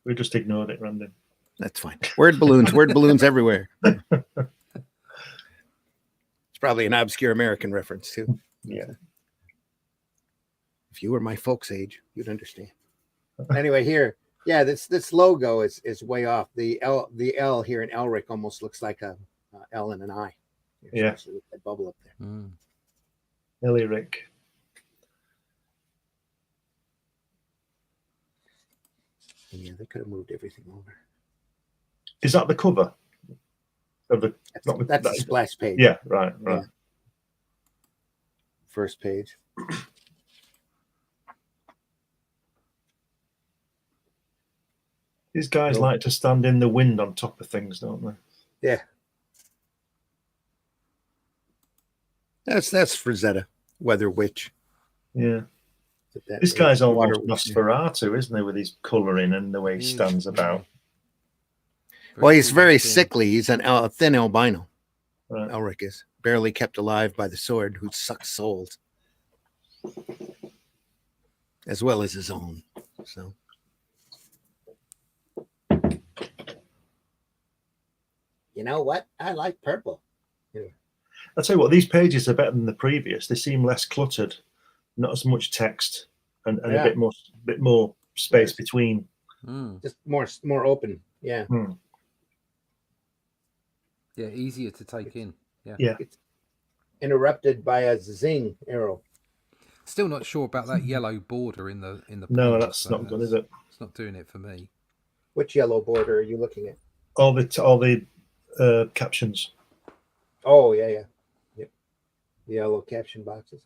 We just ignored it, Randy. That's fine. Word balloons everywhere. It's probably an obscure American reference too. Yeah. If you were my folks' age, you'd understand. Anyway, here, yeah, this logo is way off. The L here in Elric almost looks like a L and an I. Yeah. Especially with that bubble up there. Mm. Elic. Yeah, they could have moved everything over. Is that the cover? Of the, That's the splash page. Yeah, right. Yeah. First page. These guys like to stand in the wind on top of things, don't they? Yeah. That's Frazetta, Weather Witch. Yeah. This guy's almost Nosferatu, isn't he, with his colouring and the way he stands about. Well, he's very sickly. He's a thin albino. Right. Elric is barely kept alive by the sword, who sucks souls, as well as his own. So, you know what? I like purple. I'll tell you what, these pages are better than the previous. They seem less cluttered, not as much text, and a bit more space between. Just more open. Yeah. Yeah, easier to take in. Yeah. It's interrupted by a zing arrow. Still not sure about that yellow border in the. No, that's not good, is it? It's not doing it for me. Which yellow border are you looking at? All the captions. Oh yeah. Yep. The yellow caption boxes.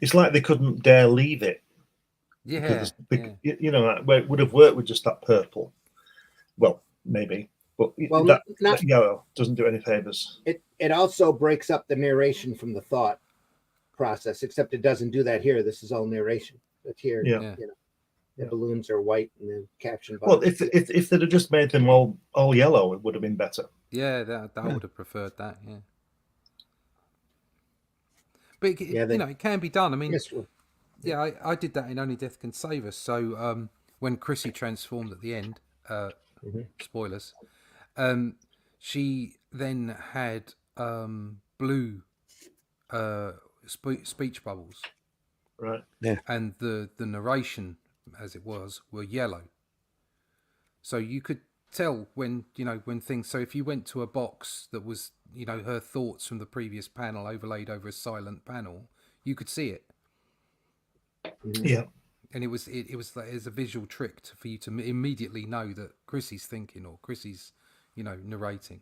It's like they couldn't dare leave it. Yeah. You know, where it would have worked with just that purple. Well, maybe. But that yellow doesn't do any favors. It also breaks up the narration from the thought process, except it doesn't do that here. This is all narration. But here, you know, the balloons are white and the caption box. Well, if they'd have just made them all yellow, it would have been better. Yeah, I would have preferred that. Yeah. But it can be done. I mean, I did that in Only Death Can Save Us. So when Chrissy transformed at the end, spoilers. She then had blue speech bubbles, right? Yeah, and the narration, as it was, were yellow. So you could tell when things. So if you went to a box that was her thoughts from the previous panel overlaid over a silent panel, you could see it. Yeah. And it was a visual trick for you to immediately know that Chrissy's thinking or Chrissy's, narrating.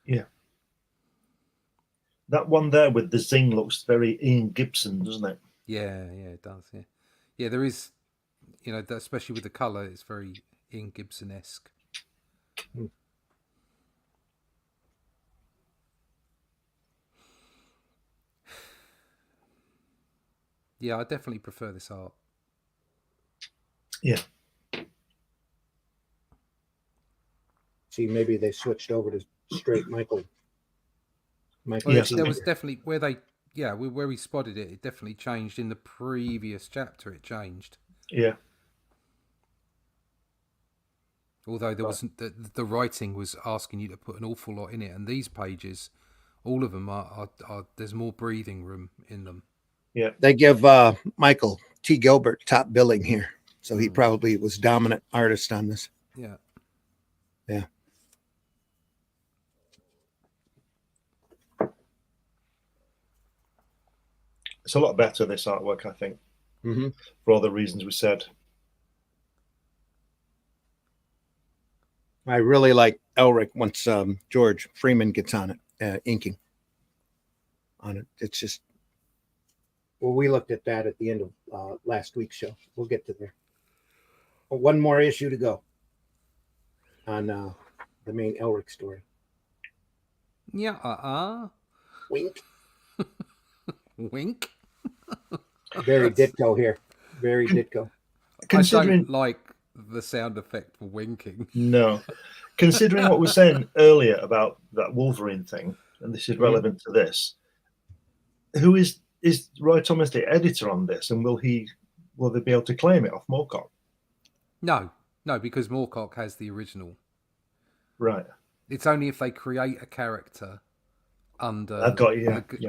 Yeah. That one there with the zing looks very Ian Gibson, doesn't it? Yeah, it does. Yeah, yeah. There is, especially with the color, it's very Ian Gibson-esque. Yeah, I definitely prefer this art. Yeah. See, maybe they switched over to straight Michael. Yes, there was definitely where we spotted it. It definitely changed in the previous chapter. It changed. Yeah. Although there wasn't the writing was asking you to put an awful lot in it, and these pages, all of them are there's more breathing room in them. Yeah. They give Michael T. Gilbert top billing here. So he probably was dominant artist on this. Yeah. Yeah. It's a lot better, this artwork, I think, for all the reasons we said. I really like Elric once George Freeman gets on it, inking on it. It's just, well, we looked at that at the end of last week's show. We'll get to there. One more issue to go on the main Elric story. Yeah. Wink. Wink. Very ditto here. Very ditto. Considering, I don't like the sound effect for winking. No. Considering what we were saying earlier about that Wolverine thing, and this is relevant to this, who is Roy Thomas the editor on this, and will they be able to claim it off Moorcock? No, because Moorcock has the original. Right. It's only if they create a character under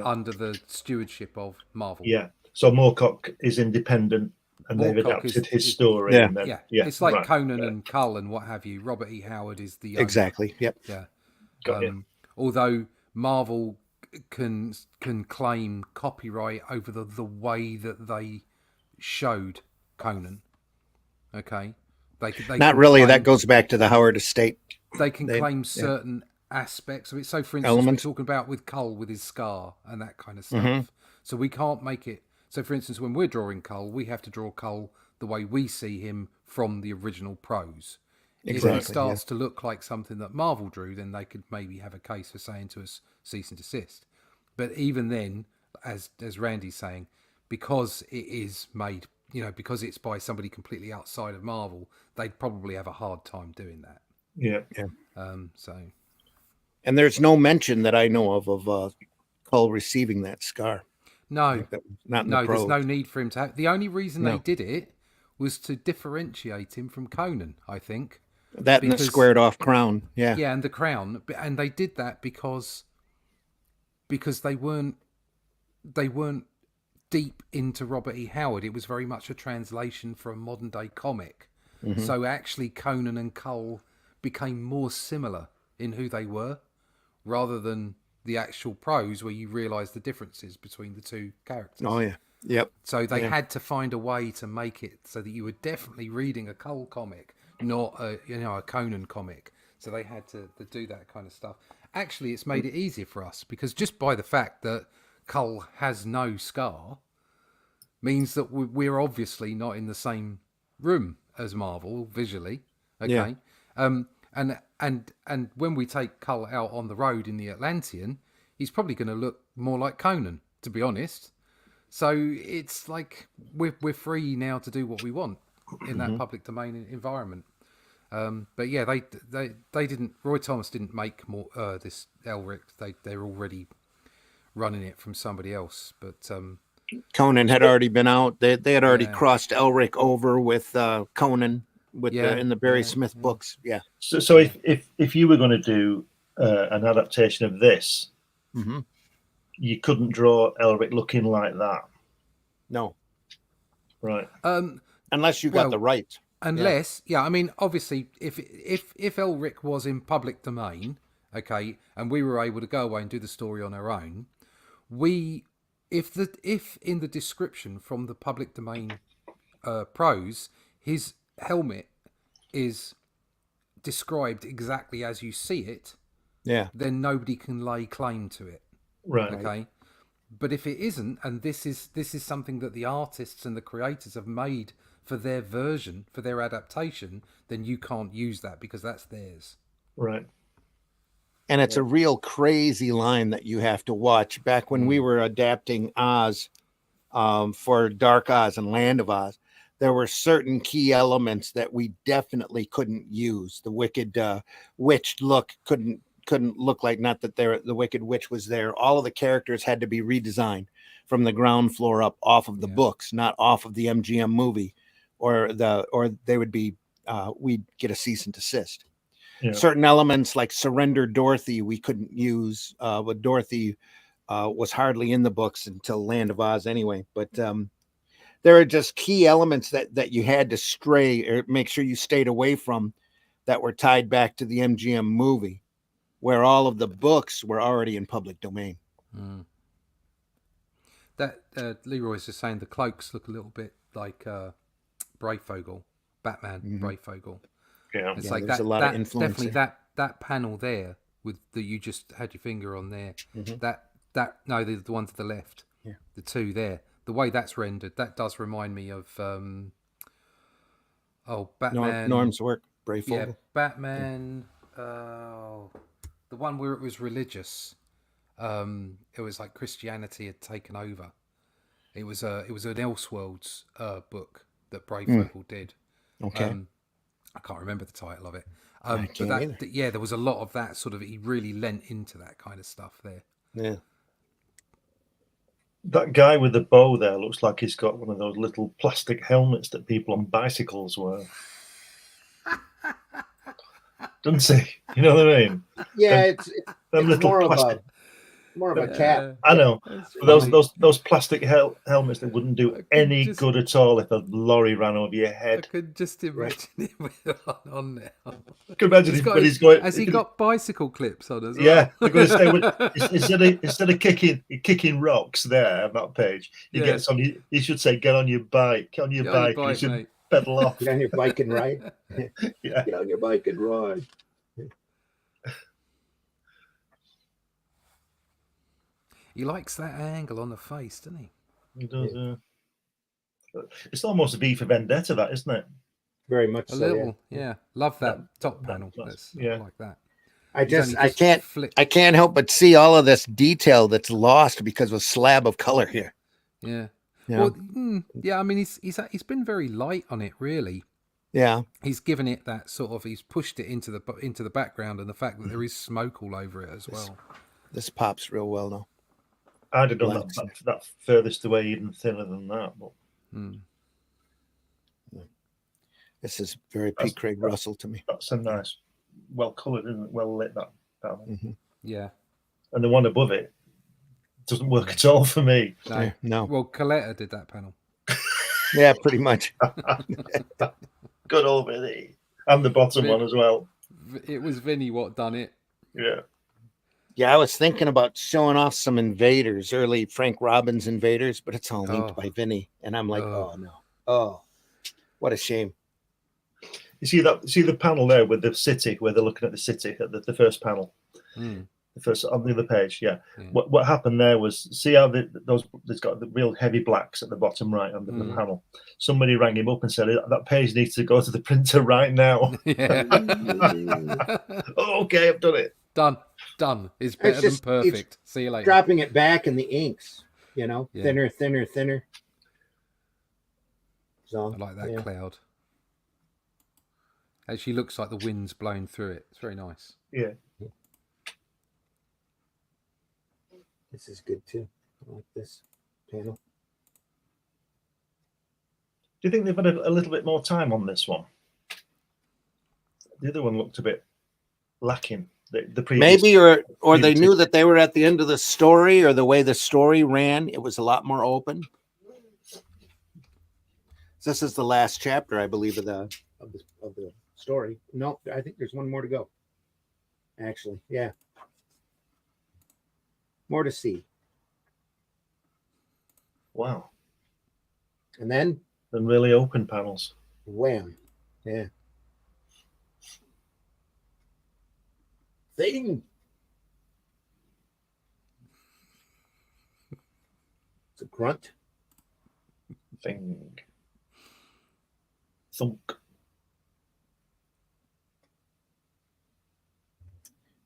under the stewardship of Marvel. Yeah. So Moorcock is independent and they've Moorcock adapted his story. Yeah. And then, yeah, it's like right, Conan and Cull and what have you. Robert E. Howard is the owner. Exactly. Yep. Yeah. Got you. Although Marvel can claim copyright over the way that they showed Conan. Okay, they Not can really. claim, That goes back to the Howard estate. They can claim certain aspects of it. So, for instance, Elements. we're talking about with Cull with his scar and that kind of stuff. Mm-hmm. So we can't make it. So, for instance, when we're drawing Cull, we have to draw Cull the way we see him from the original prose. Exactly, If it starts to look like something that Marvel drew, then they could maybe have a case for saying to us, cease and desist. But even then, as Randy's saying, because it is made, because it's by somebody completely outside of Marvel, they'd probably have a hard time doing that. Yeah. So, And there's no mention that I know of Cull receiving that scar. no, Not in no, the there's prose. no need for him to have. The only reason No. they did it was to differentiate him from Conan, I think. That and the squared off crown. Yeah. Yeah, and the crown, and they did that because they weren't deep into Robert E. Howard. It was very much a translation for a modern day comic. Mm-hmm. So actually, Conan and Cull became more similar in who they were, rather than the actual prose where you realise the differences between the two characters. Oh yeah. Yep. So they had to find a way to make it so that you were definitely reading a Cull comic, not a Conan comic. So they had to do that kind of stuff. Actually, it's made it easier for us because just by the fact that Cull has no scar means that we're obviously not in the same room as Marvel visually. Okay. Yeah. And when we take Cull out on the road in the Atlantean, he's probably going to look more like Conan, to be honest. So it's like we're free now to do what we want in that public domain environment. But yeah, they didn't. Roy Thomas didn't make more this Elric. They're already running it from somebody else. But Conan had already been out. They had already crossed Elric over with Conan in the Barry Smith books. Yeah. So if you were going to do an adaptation of this, you couldn't draw Elric looking like that. No. Right. Unless you got the rights. Unless, I mean, obviously, if Elric was in public domain, okay, and we were able to go away and do the story on our own, if in the description from the public domain prose, his helmet is described exactly as you see it, then nobody can lay claim to it. Right. Okay. But if it isn't, and this is something that the artists and the creators have made for their version, for their adaptation, then you can't use that because that's theirs. Right. And it's a real crazy line that you have to watch. Back when we were adapting Oz for Dark Oz and Land of Oz, there were certain key elements that we definitely couldn't use. The wicked witch look couldn't look like, not that the wicked witch was there. All of the characters had to be redesigned from the ground floor up, off of the books, not off of the MGM movie, or they would be we'd get a cease and desist. Yeah. Certain elements like Surrender Dorothy we couldn't use. But Dorothy was hardly in the books until Land of Oz anyway. But there are just key elements that you had to stray or make sure you stayed away from that were tied back to the MGM movie, where all of the books were already in public domain. That Leroy's just saying the cloaks look a little bit like Breyfogle, Batman Breyfogle. Yeah, it's like there's that. A lot of influence definitely there. that panel there with that you just had your finger on there. No, the one to the left. Yeah, the two there. The way that's rendered, that does remind me of Batman. Norm's work, Breyfogle. Yeah, Batman. The one where it was religious. It was like Christianity had taken over. It was an Elseworlds book that Breyfogle did. Okay. I can't remember the title of it. But there was a lot of that sort of. He really lent into that kind of stuff there. Yeah. That guy with the bow there looks like he's got one of those little plastic helmets that people on bicycles wear. Doesn't he? You know what I mean? Yeah, it's little more plastic. More of a cat. I know. That's Those funny. those plastic helmets that wouldn't do I could any just- good at all if a lorry ran over your I head. could just imagine him with on now. Can you imagine He's if got when his- he's going? Has he got bicycle clips on as well? Yeah, they're going to stay with instead of kicking rocks there on that page. He Yeah. gets on. He should say, "Get on your bike, on your Get on your bike." And he bike, should mate. pedal off. Get on your bike and ride. Yeah. Get on your bike and ride. He likes that angle on the face, doesn't he? He does. It's almost a V for Vendetta, that isn't it? Very much A so. little, yeah. Love that top that- panel. that's- I yeah. like that. I He's only just I can't help but see all of this detail that's lost because of a slab of color here. Yeah. You Well, know? yeah. I mean, he's been very light on it, really. Yeah. He's given it that sort of. He's pushed it into the background, and the fact that there is smoke all over it as well. This pops real well though. I'd have done that furthest away even thinner than that. But This is very Pete Craig Russell to me. that's a nice, well coloured, isn't it? Well lit, that panel. Mm-hmm. Yeah. And the one above it doesn't work at all for me. No. Yeah, no. Well, Coletta did that panel. Yeah, pretty much. Good old Vinny. And the bottom one as well. It was Vinny what done it. Yeah. Yeah, I was thinking about showing off some invaders, early Frank Robbins invaders, but it's all linked by Vinny. And I'm like, oh no. Oh, what a shame. You see the panel there with the city, where they're looking at the city at the first panel. The first on the other page, yeah. What happened there was, see how there's got the real heavy blacks at the bottom right under the panel. Somebody rang him up and said that page needs to go to the printer right now. Yeah. Oh, okay, I've done it. Done. It's better than perfect. See you later. Dropping it back in the inks, Yeah. thinner. So I like that cloud. Actually looks like the wind's blowing through it. It's very nice. Yeah. This is good too. I like this panel. Do you think they've had a little bit more time on this one? The other one looked a bit lacking. The previous, maybe or they knew that they were at the end of the story, or the way the story ran, it was a lot more open. This is the last chapter, I believe, of the story. No, I think there's one more to go. Actually, yeah. More to see. Wow. And then really open panels. Wham. Yeah. Thing. It's a grunt. Thing. Thunk.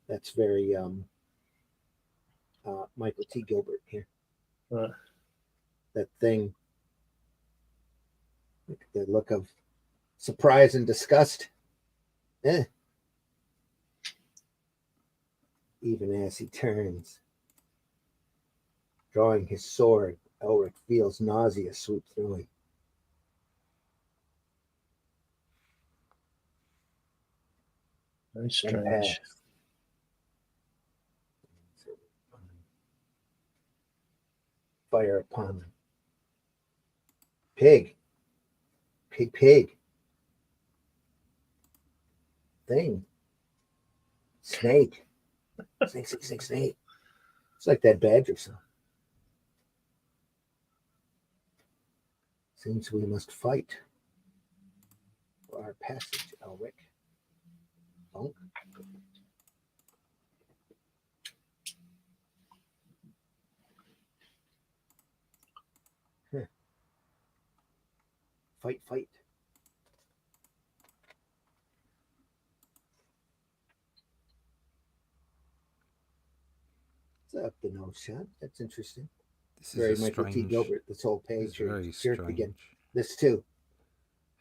That's very Michael T. Gilbert here. That thing. Look at the look of surprise and disgust. Even as he turns, drawing his sword, Elric feels nausea sweep through him. Very strange. Fire upon them. Pig. Pig. Thing. Snake. Snake. It's like that badger song. Seems we must fight for our passage, Elric. Funk. Fight. What's up, the nose shot? That's interesting. This is Very Michael T. Gilbert, this whole page here. Very Jerk strange. again. This too.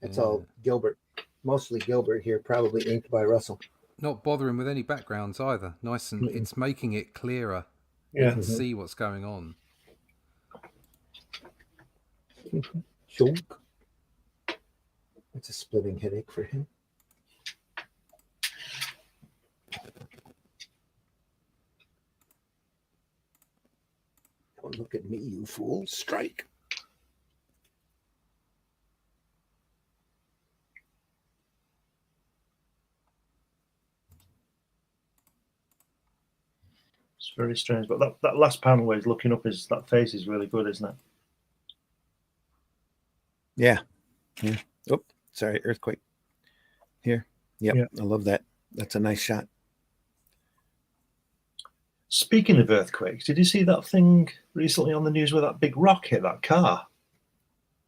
That's all Gilbert. Mostly Gilbert here, probably inked by Russell. Not bothering with any backgrounds either. Nice and it's making it clearer. Yeah. You can see what's going on. Shunk. That's a splitting headache for him. Don't look at me, you fool. Strike. It's very strange. But that last panel where he's looking up, that face is really good, isn't it? Yeah. Oh, sorry, earthquake. Here. Yep, yeah. I love that. That's a nice shot. Speaking of earthquakes, did you see that thing recently on the news where that big rock hit that car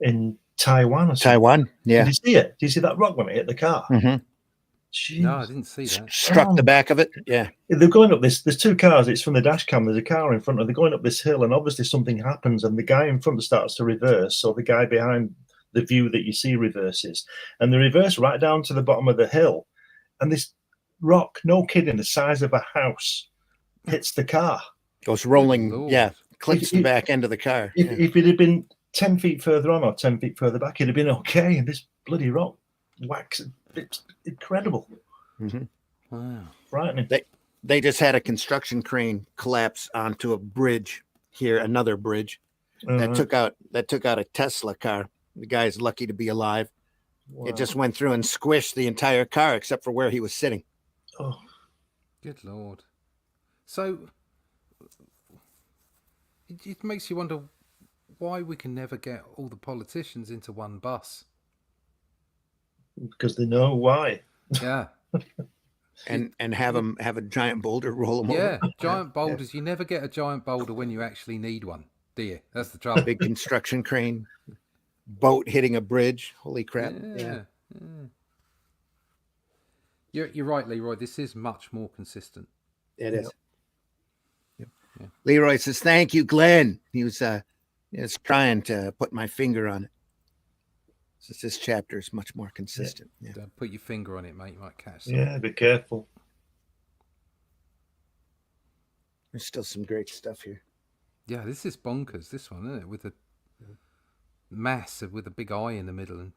in Taiwan? Or something? Taiwan, yeah. Did you see it? Did you see that rock when it hit the car? Mm-hmm. No, I didn't see that. Struck the back of it. Yeah. They're going up this. There's two cars. It's from the dash cam. There's a car in front of. They're going up this hill, and obviously something happens, and the guy in front starts to reverse. So the guy behind the view that you see reverses, and they reverse right down to the bottom of the hill, and this rock, no kidding, the size of a house, hits the car. Goes rolling. Yeah, clips the back end of the car. If it had been 10 feet further on or 10 feet further back, it'd have been okay. And this bloody rock whacks. It's incredible. Mm-hmm. Wow. Frightening. They just had a construction crane collapse onto a bridge here, another bridge that took out a Tesla car. The guy's lucky to be alive. Wow. It just went through and squished the entire car except for where he was sitting. Oh, good Lord. So it makes you wonder why we can never get all the politicians into one bus. Because they know why. Yeah. and have a giant boulder roll them over. Yeah, giant boulders. You never get a giant boulder when you actually need one, do you? That's the trouble. Big construction crane, boat hitting a bridge. Holy crap. Yeah. You're right, Leroy. This is much more consistent. It is. Yep. Yeah. Leroy says, "Thank you, Glenn." He was trying to put my finger on it. So this chapter is much more consistent. Yeah. Don't put your finger on it, mate. You might catch something. Yeah, be careful. There's still some great stuff here. Yeah, this is bonkers. This one, isn't it? With a mass with a big eye in the middle, and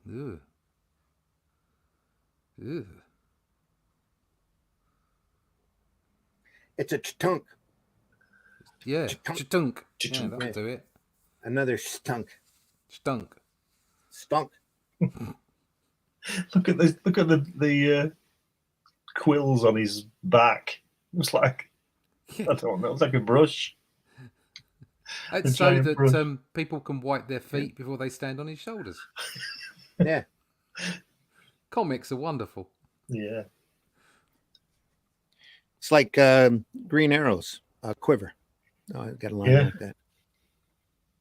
ugh. It's a chtunk. Yeah, chtunk. Yeah, that'll do it. Another stunk. Stunk. Stunk. Look at the quills on his back. It's like I don't know. It's like a brush. It's so that people can wipe their feet before they stand on his shoulders. Yeah. Comics are wonderful. Yeah. It's like Green Arrow's quiver. Oh, I've got a line like that.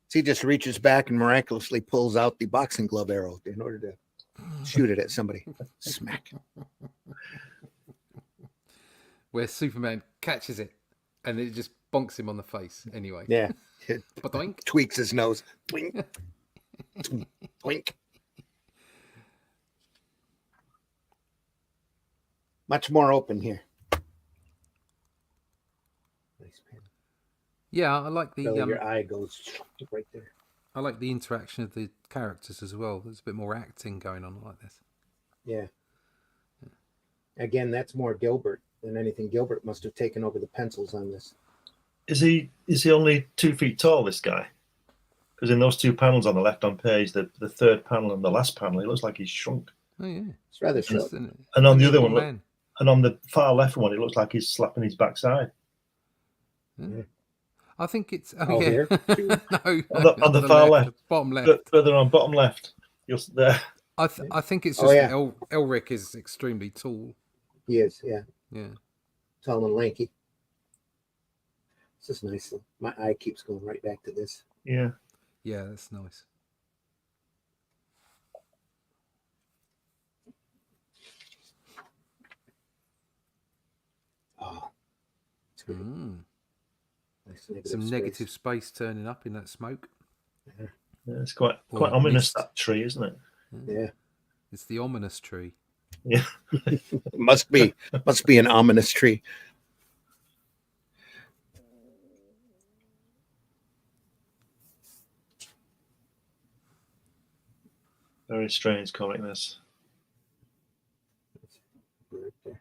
So he just reaches back and miraculously pulls out the boxing glove arrow in order to shoot it at somebody. Smack. Where Superman catches it and it just bonks him on the face anyway. Yeah. Ba-doink. Tweaks his nose. Twink. Twink. Much more open here. Nice pen. Yeah, I like the your eye goes right there. I like the interaction of the characters as well. There's a bit more acting going on like this. Yeah. Again, that's more Gilbert than anything. Gilbert must have taken over the pencils on this. Is he only 2 feet tall, this guy? Because in those two panels on the left-hand page, the third panel and the last panel, it looks like he's shrunk. Oh yeah, it's rather short. And on the other one, and on the far left one, it looks like he's slapping his backside. Yeah. I think it's here. No, on the far left, bottom left, further on, bottom left. You're there. I think it's just that Elric is extremely tall. He is, yeah. Yeah. Tall and lanky. This is nice. My eye keeps going right back to this. Yeah. Yeah, that's nice. Oh, it's good. Nice some negative space turning up in that smoke. Yeah, it's quite ominous, that tree, isn't it? Yeah. It's the ominous tree. Yeah. must be an ominous tree. Very strange comic, this. Right there.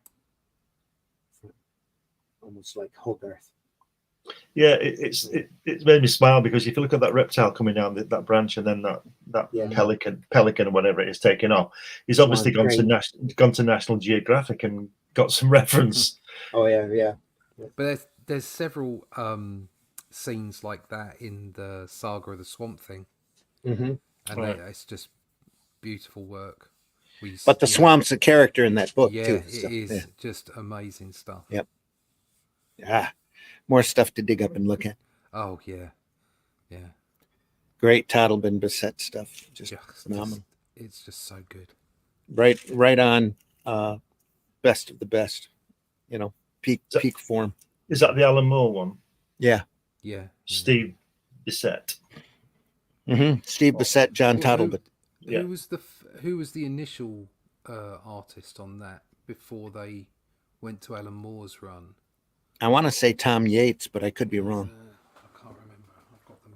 Almost like Hogarth. Yeah, it's made me smile because if you look at that reptile coming down that branch, and then that pelican or whatever it is taking off, he's obviously gone to National Geographic and got some reference. Oh yeah. But there's several scenes like that in the Saga of the Swamp Thing, and it's just beautiful work. But the swamp's a character in that book too. So, it is just amazing stuff. Yep. Yeah, more stuff to dig up and look at. Oh yeah. Great Toddleben Bissett stuff, just phenomenal. It's just so good. Right on, best of the best. Peak form. Is that the Alan Moore one? Yeah. Steve Bissett. Steve Bissett, John Toddleben. Who was the initial artist on that before they went to Alan Moore's run? I want to say Tom Yates, but I could be wrong. I can't remember. I've got them.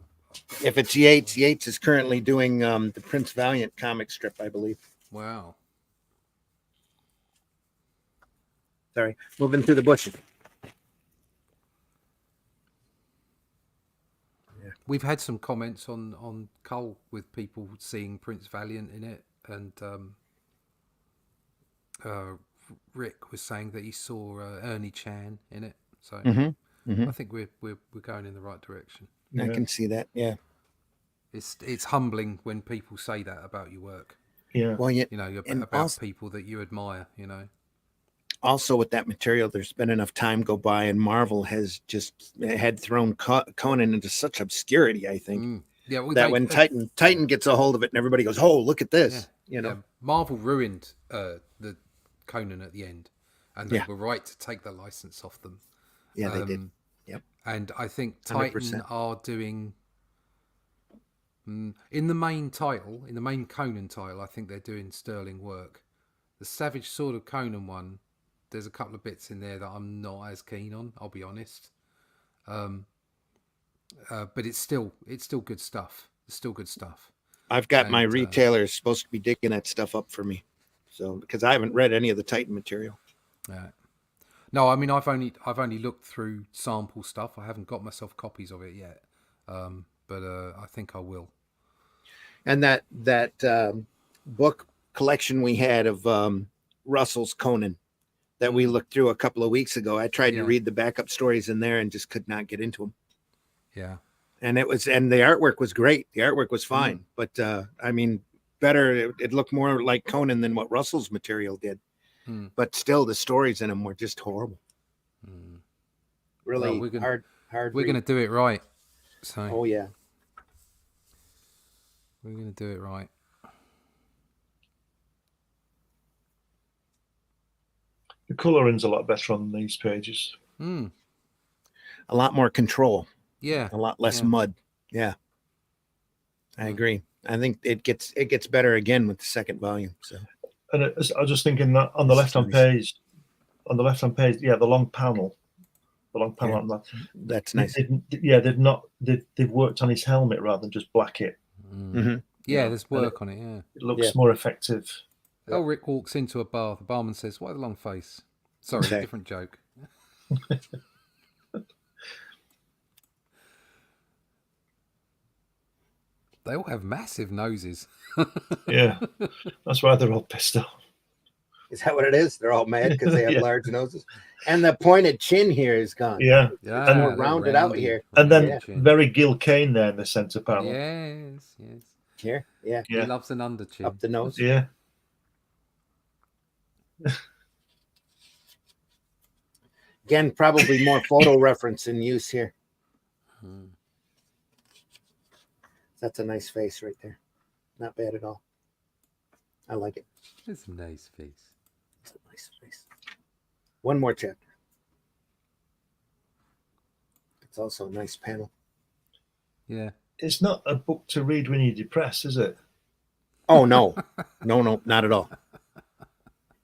If it's Yates is currently doing the Prince Valiant comic strip, I believe. Wow. Sorry, moving through the bushes. Yeah. We've had some comments on Cull with people seeing Prince Valiant in it, and Rick was saying that he saw Ernie Chan in it. So I think we're going in the right direction. I can see that. Yeah, it's humbling when people say that about your work. Yeah, well, about people that you admire. Also, with that material, there's been enough time go by, and Marvel has just had thrown Conan into such obscurity. I think when Titan gets a hold of it, and everybody goes, "Oh, look at this!" Marvel ruined the Conan at the end, and they were right to take the license off them. Yeah, they did. Yep. And I think Titan 100%. Are doing in the main Conan title. I think they're doing sterling work. The Savage Sword of Conan one, there's a couple of bits in there that I'm not as keen on. I'll be honest. But it's still good stuff. It's still good stuff. I've got my retailers supposed to be digging that stuff up for me, so because I haven't read any of the Titan material. No, I mean I've only looked through sample stuff. I haven't got myself copies of it yet, but I think I will. And that book collection we had of Russell's Conan that we looked through a couple of weeks ago, I tried to read the backup stories in there and just could not get into them. Yeah, and the artwork was great. The artwork was fine, but I mean, better. It looked more like Conan than what Russell's material did. But still, the stories in them were just horrible. Really hard. We're going to do it right. So. Oh yeah, we're going to do it right. The coloring's a lot better on these pages. A lot more control. Yeah, a lot less mud. Yeah, I agree. I think it gets better again with the second volume. So. And I was just thinking that on the left-hand page, the long panel on that. That's nice. They've worked on his helmet rather than just black it. Yeah, there's work on it. Yeah, it looks more effective. Elric walks into a bar. The barman says, "Why the long face?" Sorry, different joke. They all have massive noses. Yeah, that's why they're all pissed off. Is that what it is? They're all mad because they have large noses, and the pointed chin here is gone. Yeah, and we're rounded out here. And then very Gil Kane there in the center panel. Yes. Here, yeah. He loves an under chin up the nose. Yeah. Again, probably more photo reference in use here. That's a nice face right there. Not bad at all. I like it. It's a nice face. It's a nice face. One more chapter. It's also a nice panel. Yeah. It's not a book to read when you're depressed, is it? Oh, no. No, not at all.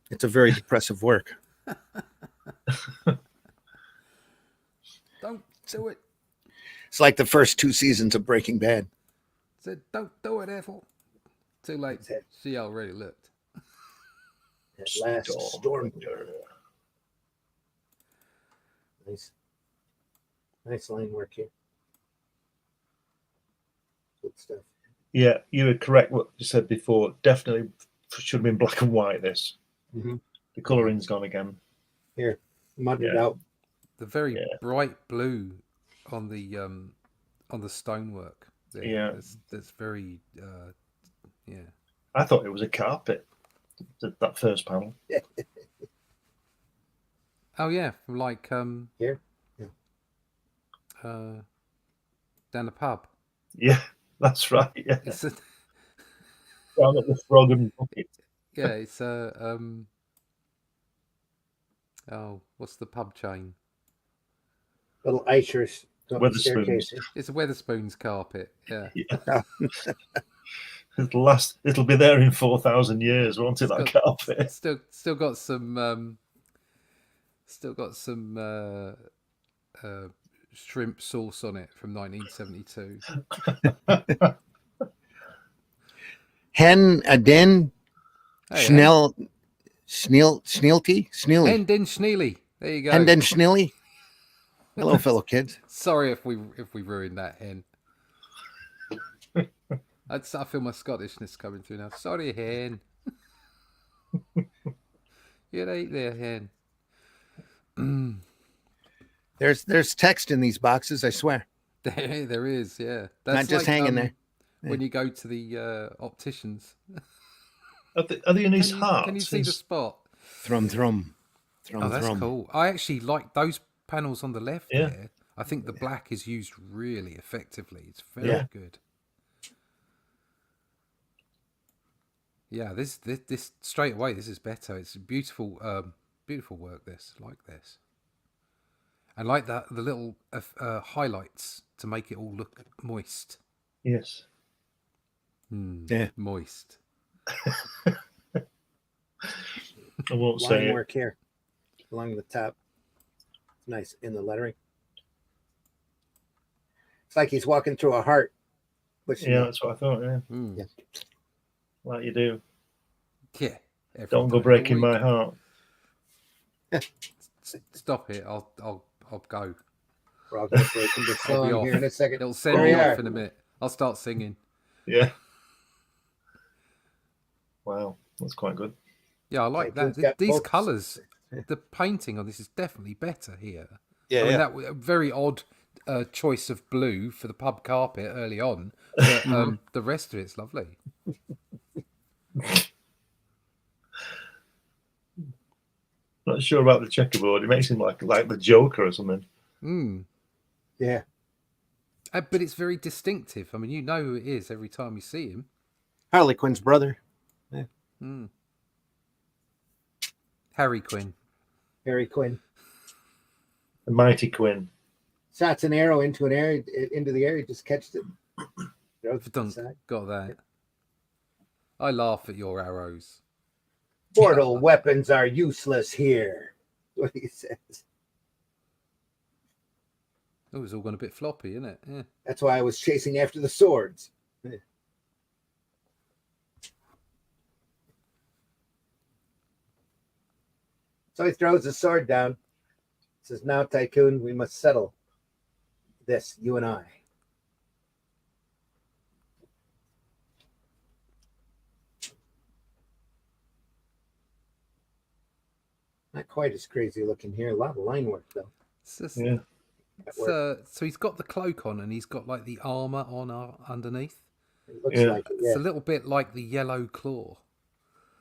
It's a very depressive work. Don't do it. It's like the first 2 seasons of Breaking Bad. Said, don't do it, Ethel. Too late. She already looked. That last storm. Nice. Nice line work here. Good stuff. Yeah, you were correct. What you said before. Definitely should have been black and white. This. Mhm. The colouring's gone again. Here, mudded Yeah. out. The very bright blue on the stonework. There. Yeah. That's very yeah. I thought it was a carpet. That first panel. Oh yeah, like Here. down the pub. Yeah, that's right. Yeah, It's a, down at the Frog and Bucket. yeah, it's a oh, what's the pub chain? Little Eichers. Weatherspoons. Staircase. It's a Weatherspoons carpet. Yeah. Yeah. It'll be there in 4,000 years, won't it? That carpet. Still got some shrimp sauce on it from 1972. Hen, a den, Hey, Schnell, Schneelty, Schneely. Hen den Schneely. There you go. Hen den Schneely. Hello, fellow kids. Sorry if we ruined that, Hen. I feel my Scottishness coming through now. Sorry, Hen. You're right there, Hen. There's text in these boxes, I swear. There is, yeah. Not just hanging there. When you go to the opticians. Are they in his heart? Can you see the spot? Thrum. Oh, that's cool. I actually like those panels on the left Yeah. there. I think the black is used really effectively. It's very good. Yeah, this straight away, this is better. It's beautiful, beautiful work. This, like this, and like that, the little highlights to make it all look moist. Yes. Yeah. Moist. I won't say Line it. work here along the top. Nice in the lettering. It's like he's walking through a heart. Which Yeah, that's what I thought. Yeah, Mm. Yeah. like you do. Yeah. Don't go breaking my heart. Stop it. I'll go. We're all going to break into I'll be song off. here in a second. It'll send There me we off are. in a minute. I'll start singing. Yeah. Wow, that's quite good. Yeah, I like Thank you. that. Got These both. colours, the painting on this is definitely better here. Yeah, I mean, that a very odd choice of blue for the pub carpet early on, but the rest of it's lovely. Not sure about the checkerboard. It makes him like the Joker or something. Mm. Yeah. But it's very distinctive. I mean, you know who it is every time you see him. Harley Quinn's brother. Mm. Harry Quinn. Harry Quinn. The Mighty Quinn. Shots an arrow into the air. He just catched it. Throws it to the Done, side. got that. I laugh at your arrows. Mortal weapons are useless here. What he says. Oh, it's all gone a bit floppy, isn't it? Yeah. That's why I was chasing after the swords. So he throws the sword down. Says, "Now, Tycoon, we must settle this, you and I." Not quite as crazy looking here. A lot of line work, though. It's just, Yeah. so he's got the cloak on and he's got like the armor on underneath. It looks Yeah. like it, It's a little bit like the yellow claw.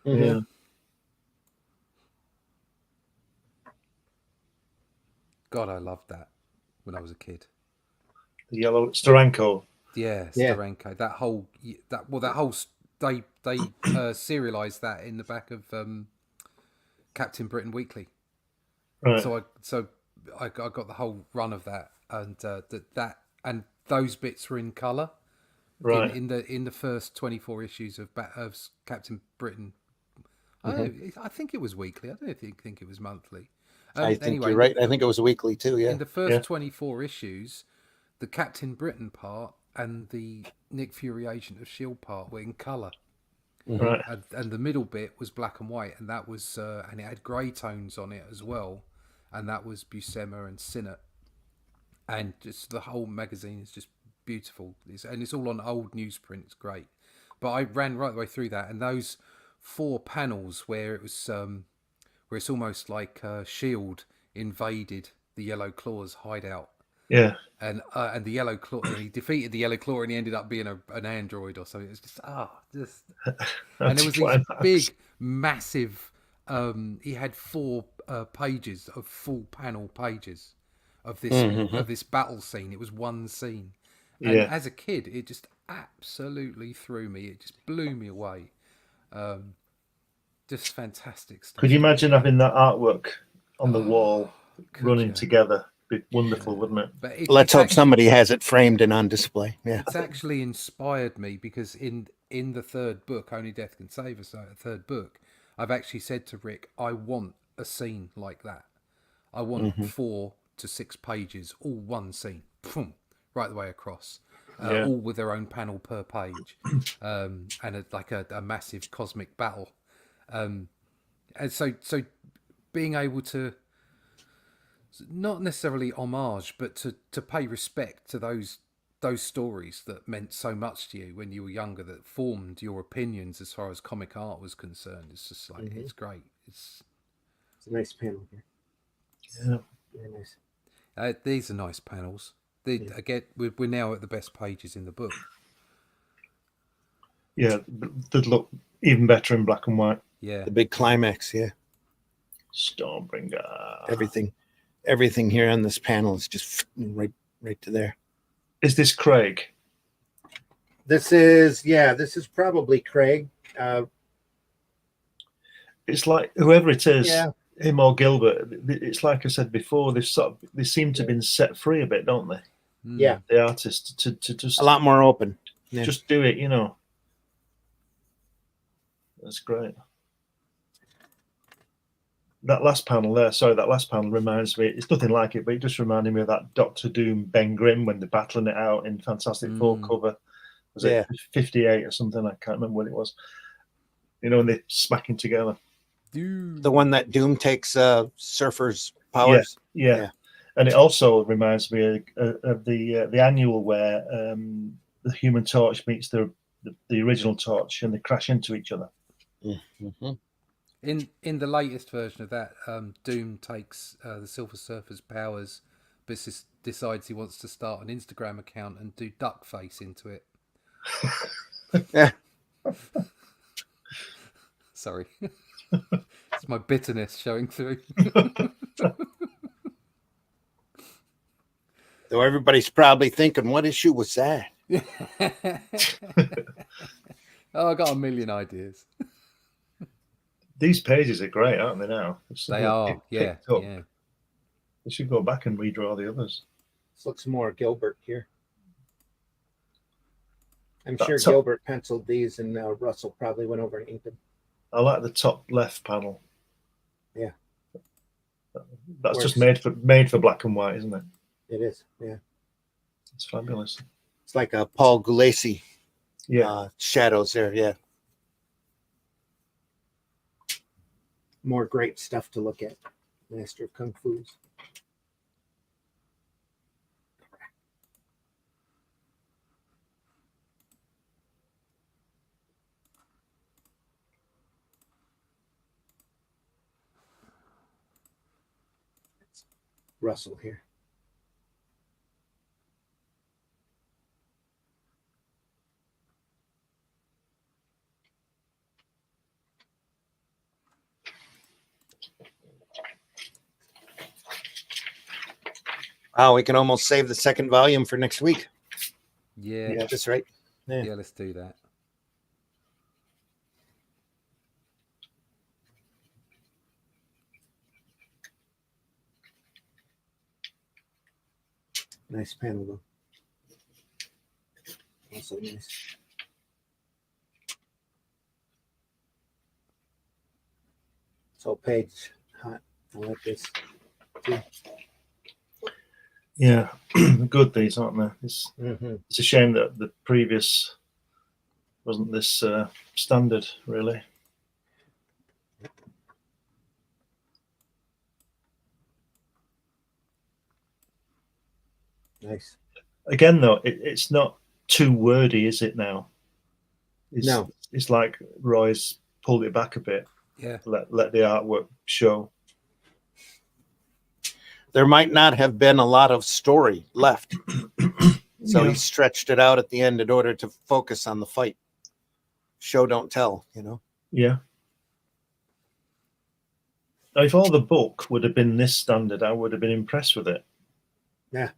Mhm. Yeah. God, I loved that when I was a kid. The yellow Steranko. Yeah, Yeah. Steranko. That whole they serialized that in the back of Captain Britain Weekly. Right. So I got the whole run of that, and that and those bits were in color. Right. In the first 24 issues of Captain Britain. I think it was weekly. I don't think it was monthly. I think Anyway, you're right. I think it was a weekly too. Yeah. in the first Yeah. 24 issues, the Captain Britain part and the Nick Fury Agent of S.H.I.E.L.D. part were in colour. Right. And the middle bit was black and white, and that was and it had grey tones on it as well, and that was Buscema and Sinnott. and just the whole magazine is just beautiful. It's all on old newsprint. It's great. But I ran right the way through that, and those 4 panels where it was where it's almost like Shield invaded the Yellow Claw's hideout. Yeah. And the Yellow Claw, and he defeated the Yellow Claw, and he ended up being an android or something. It's just and there was these big, massive. He had 4 pages of full panel pages of this battle scene. It was one scene, and as a kid, it just absolutely threw me. It just blew me away. Just fantastic stuff. Could you imagine having that artwork on the wall running together? Be wonderful, wouldn't it? But let's hope somebody has it framed and on display. Yeah, it's actually inspired me because in the 3rd book, Only Death Can Save Us, the 3rd book, I've actually said to Rick, I want a scene like that. I want 4 to 6 pages, all one scene, boom, right the way across, all with their own panel per page, and a massive cosmic battle, and so being able to not necessarily homage, but to pay respect to those stories that meant so much to you when you were younger, that formed your opinions as far as comic art was concerned. It's just like it's great. It's a nice panel here. Yeah, very nice. These are nice panels. Again, we're now at the best pages in the book. Yeah, they'd look even better in black and white. Yeah, the big climax. Yeah, Stormbringer. Everything here on this panel is just right to there. Is this Craig? This is probably Craig. It's like whoever it is, him or Gilbert. It's like I said before. They seem to have been set free a bit, don't they? Yeah, the artist to just a lot more open. Yeah. Just do it, That's great. That last panel reminds me, it's nothing like it, but it just reminded me of that Doctor Doom Ben Grimm when they're battling it out in Fantastic Four cover. Was it 58 or something? I can't remember what it was. When they're smacking together. The one that Doom takes Surfer's powers. Yeah. And it also reminds me of the annual where the Human Torch meets the original Torch and they crash into each other. Mm-hmm. In the latest version of that, Doom takes the Silver Surfer's powers, but decides he wants to start an Instagram account and do duck face into it. Yeah. Sorry. It's my bitterness showing through. Though everybody's probably thinking, what issue was that? I got a million ideas. These pages are great, aren't they now? They are, yeah. They should go back and redraw the others. This looks more Gilbert here. I'm sure Gilbert penciled these and Russell probably went over and inked them. I like the top left panel. Yeah. That's just made for black and white, isn't it? It is, yeah. It's fabulous. It's like a Paul Gulacy shadows there, yeah. More great stuff to look at. Master of Kung Fu's. Russell here. Wow, we can almost save the second volume for next week. Yeah, that's right. Yeah, let's do that. Nice panel though. Also nice. So page hot. I like this too. Yeah, good these, aren't they? It's a shame that the previous wasn't this standard, really. Nice. Again, though, it's not too wordy, is it? Now, No. It's like Roy's pulled it back a bit. Yeah. Let the artwork show. There might not have been a lot of story left, so Yeah. he stretched it out at the end in order to focus on the fight. Show don't tell, you know. Yeah. Now, if all the book would have been this standard, I would have been impressed with it. Yeah.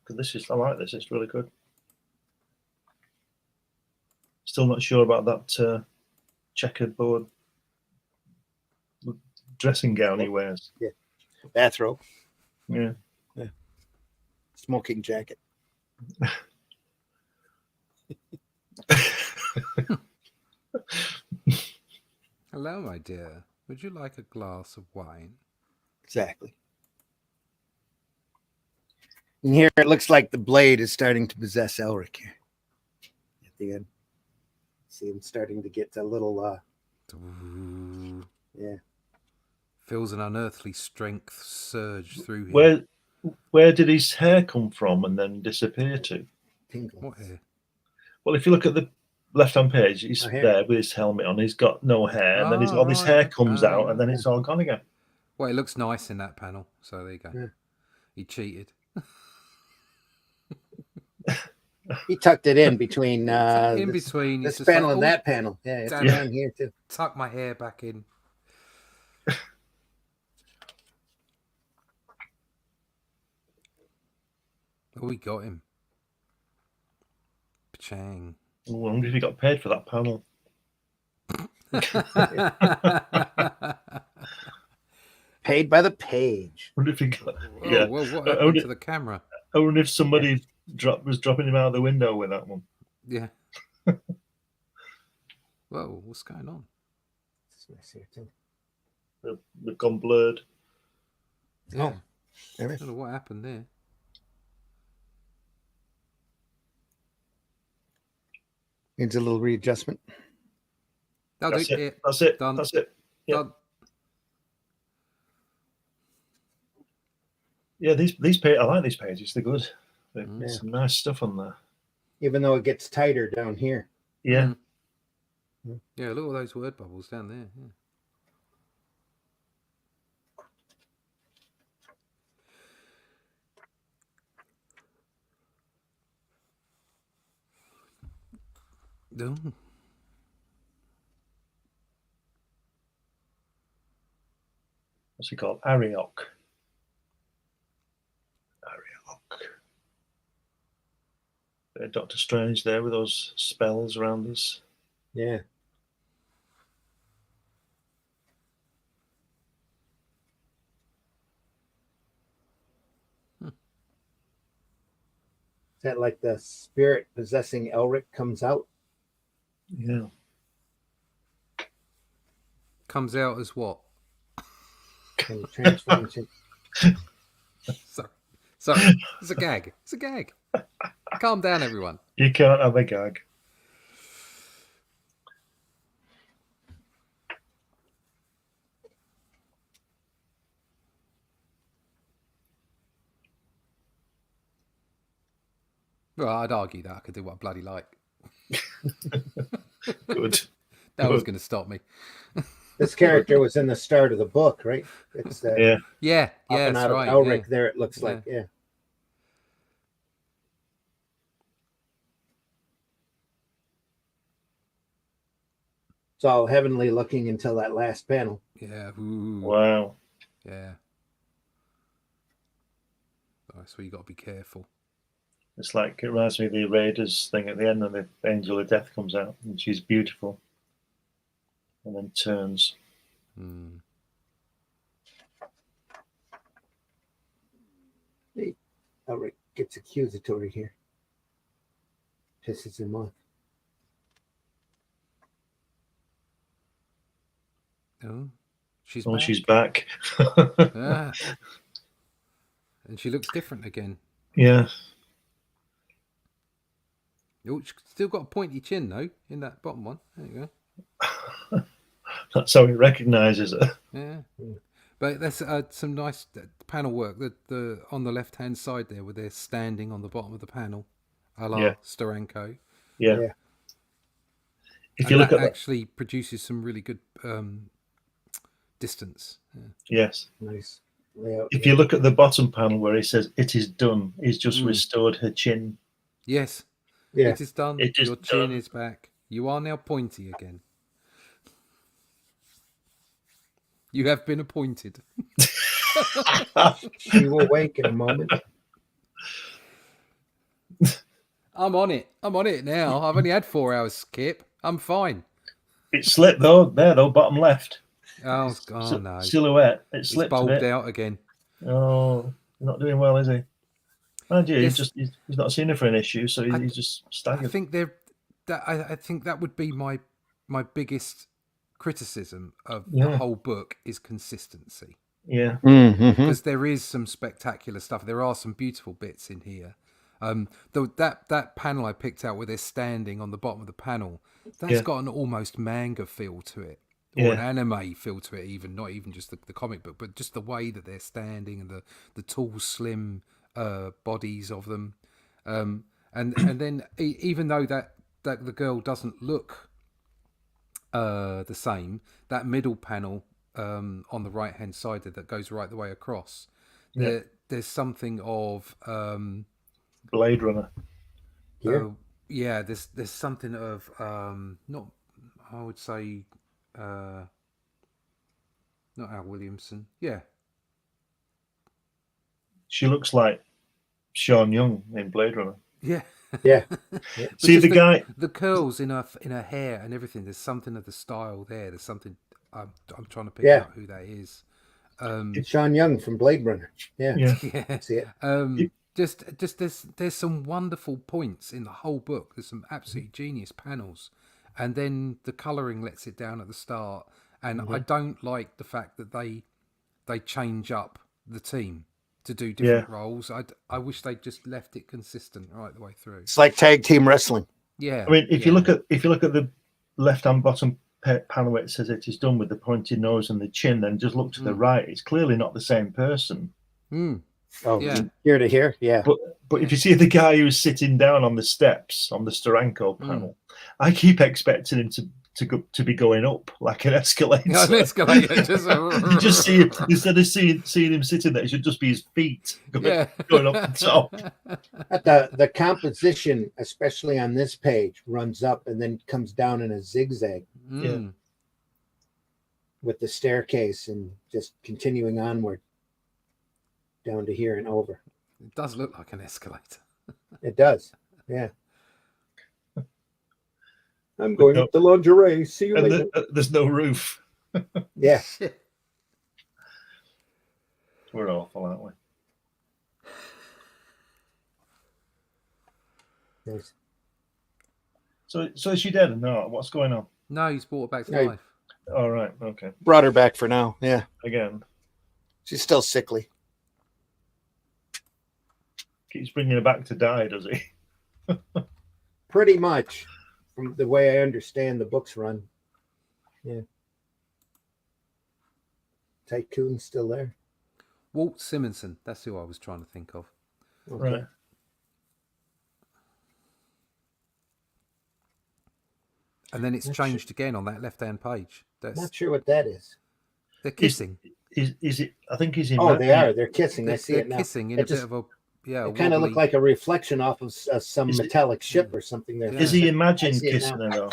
Because I like this. It's really good. Still not sure about that checkered board dressing gown he wears. Yeah. Bathrobe. Yeah. Smoking jacket. Hello, my dear. Would you like a glass of wine? Exactly. And here it looks like the blade is starting to possess Elric here. At the end. See him starting to get a little yeah. Feels an unearthly strength surge through him. Where did his hair come from and then disappear to? Tingles. What hair? Well, if you look at the left-hand page, he's there with his helmet on. He's got no hair, and then all his hair comes out, and then it's all gone again. Well, it looks nice in that panel, so there you go. Yeah. He cheated. He tucked it in between between this panel and that panel. Yeah, it's down here too. Tuck my hair back in. Oh, we got him. Pachang. Oh, I wonder if he got paid for that panel. Paid by the page. I wonder if he got. Oh, Yeah. well, what happened to the camera? I wonder if somebody was dropping him out of the window with that one. Yeah. Whoa, what's going on? They've gone blurred. Yeah. Oh, I don't know what happened there. Needs a little readjustment. That's it. That's it. Done. That's it. Yeah. Done. Yeah, these pages. I like these pages. They're good. There's some nice stuff on there. Even though it gets tighter down here. Yeah. Yeah, look at all those word bubbles down there. Yeah. No. What's he called? Ariok. Doctor Strange there with those spells around us. Yeah. Is that like the spirit possessing Elric comes out? Yeah. Comes out as what? And transforms him. Sorry. It's a gag. It's a gag. Calm down, everyone. You can't have a gag. Well, I'd argue that I could do what I bloody like. Good. That was going to stop me. This character was in the start of the book, right? It's yeah, that's that's right. Elric Yeah. there, it looks like, yeah. It's all heavenly looking until that last panel. Yeah. Ooh. Wow. Yeah. So you got to be careful. It's like, it reminds me of the Raiders thing at the end, and the Angel of Death comes out, and she's beautiful, and then turns. Hey, Elric gets accusatory here. Pisses him off. Oh, she's Oh, back. she's back. Ah. And she looks different again. Yeah. Oh, she's still got a pointy chin, though, in that bottom one. There you go. That's how he recognises her. Yeah. But there's some nice panel work, the on the left hand side there, where they're standing on the bottom of the panel, a la Yeah. Steranko. Yeah. Yeah. If And you look that at that, actually produces some really good distance. Yeah. yes. Nice layout. If you look at the bottom panel where he says "it is done," he's just restored her chin. Yes, Yeah. it is done. It is Your chin done. is back. You are now pointy again. You have been appointed. She will wake in a moment. I'm on it. I'm on it now. I've only had 4 hours skip. I'm fine. It slipped though. There though, bottom left. Oh no. Silhouette. It It's slipped a bulbed bit. out again. Oh, not doing well, is he? Mind you, Yes. he's not seen her for an issue, so he's just I staggered. think I think that would be my biggest criticism of the Yeah. whole book is consistency. Yeah. Because there is some spectacular stuff. There are some beautiful bits in here. That panel I picked out where they're standing on the bottom of the panel, that's got an almost manga feel to it, or an anime feel to it. Even not even just the comic book, but just the way that they're standing and the tall, slim bodies of them. And then even though that the girl doesn't look the same, that middle panel on the right hand side there that goes right the way across, there's something of Blade Runner. Yeah. there's something of not, I would say not Al Williamson. She looks like Sean Young in Blade Runner. Yeah. Yeah. But See just the guy. the curls in her hair and everything. There's something of the style there. There's something I'm trying to pick out who that is. It's Sean Young from Blade Runner. Yeah. Yeah. Yeah. See it. Just there's some wonderful points in the whole book. There's some absolutely genius panels, and then the colouring lets it down at the start. And I don't like the fact that they change up the team to do different roles. I wish they just left it consistent right the way through. It's like tag team wrestling. Yeah. I mean, if you look at the left-hand bottom panel where it says "it is done" with the pointed nose and the chin, then just look to the right. It's clearly not the same person. Oh, Yeah. Ear to hear. Yeah. But if you see the guy who's sitting down on the steps on the Steranko panel, I keep expecting him to be going up like an escalator. Yeah, an escalator. You just see him, instead of seeing him sitting there, it should just be his feet going up the top. But the composition, especially on this page, runs up and then comes down in a zigzag with the staircase and just continuing onward down to here and over. It does look like an escalator. It does. Yeah. I'm going up the lingerie. See you later. There's no roof. Yeah. We're awful, aren't we? Nice. So is she dead or not? What's going on? No, he's brought her back to No. life. All right. Okay. Brought her back for now. Yeah. Again, She's still sickly. keeps bringing her back to die, does he? Pretty much, from the way I understand the books run. Yeah. Tycoon's still there. Walt Simonson. That's who I was trying to think of. Okay. Right. And then it's Not changed again on that left-hand page. Not sure what that is. They're kissing. Is it? I think he's in. Oh, they are. They're kissing. I see They're it now. kissing in It a just- bit of a It kind of looked wobbly- like a reflection off of some Is it- metallic ship or something there. Is he I imagined see it kissing now. her though?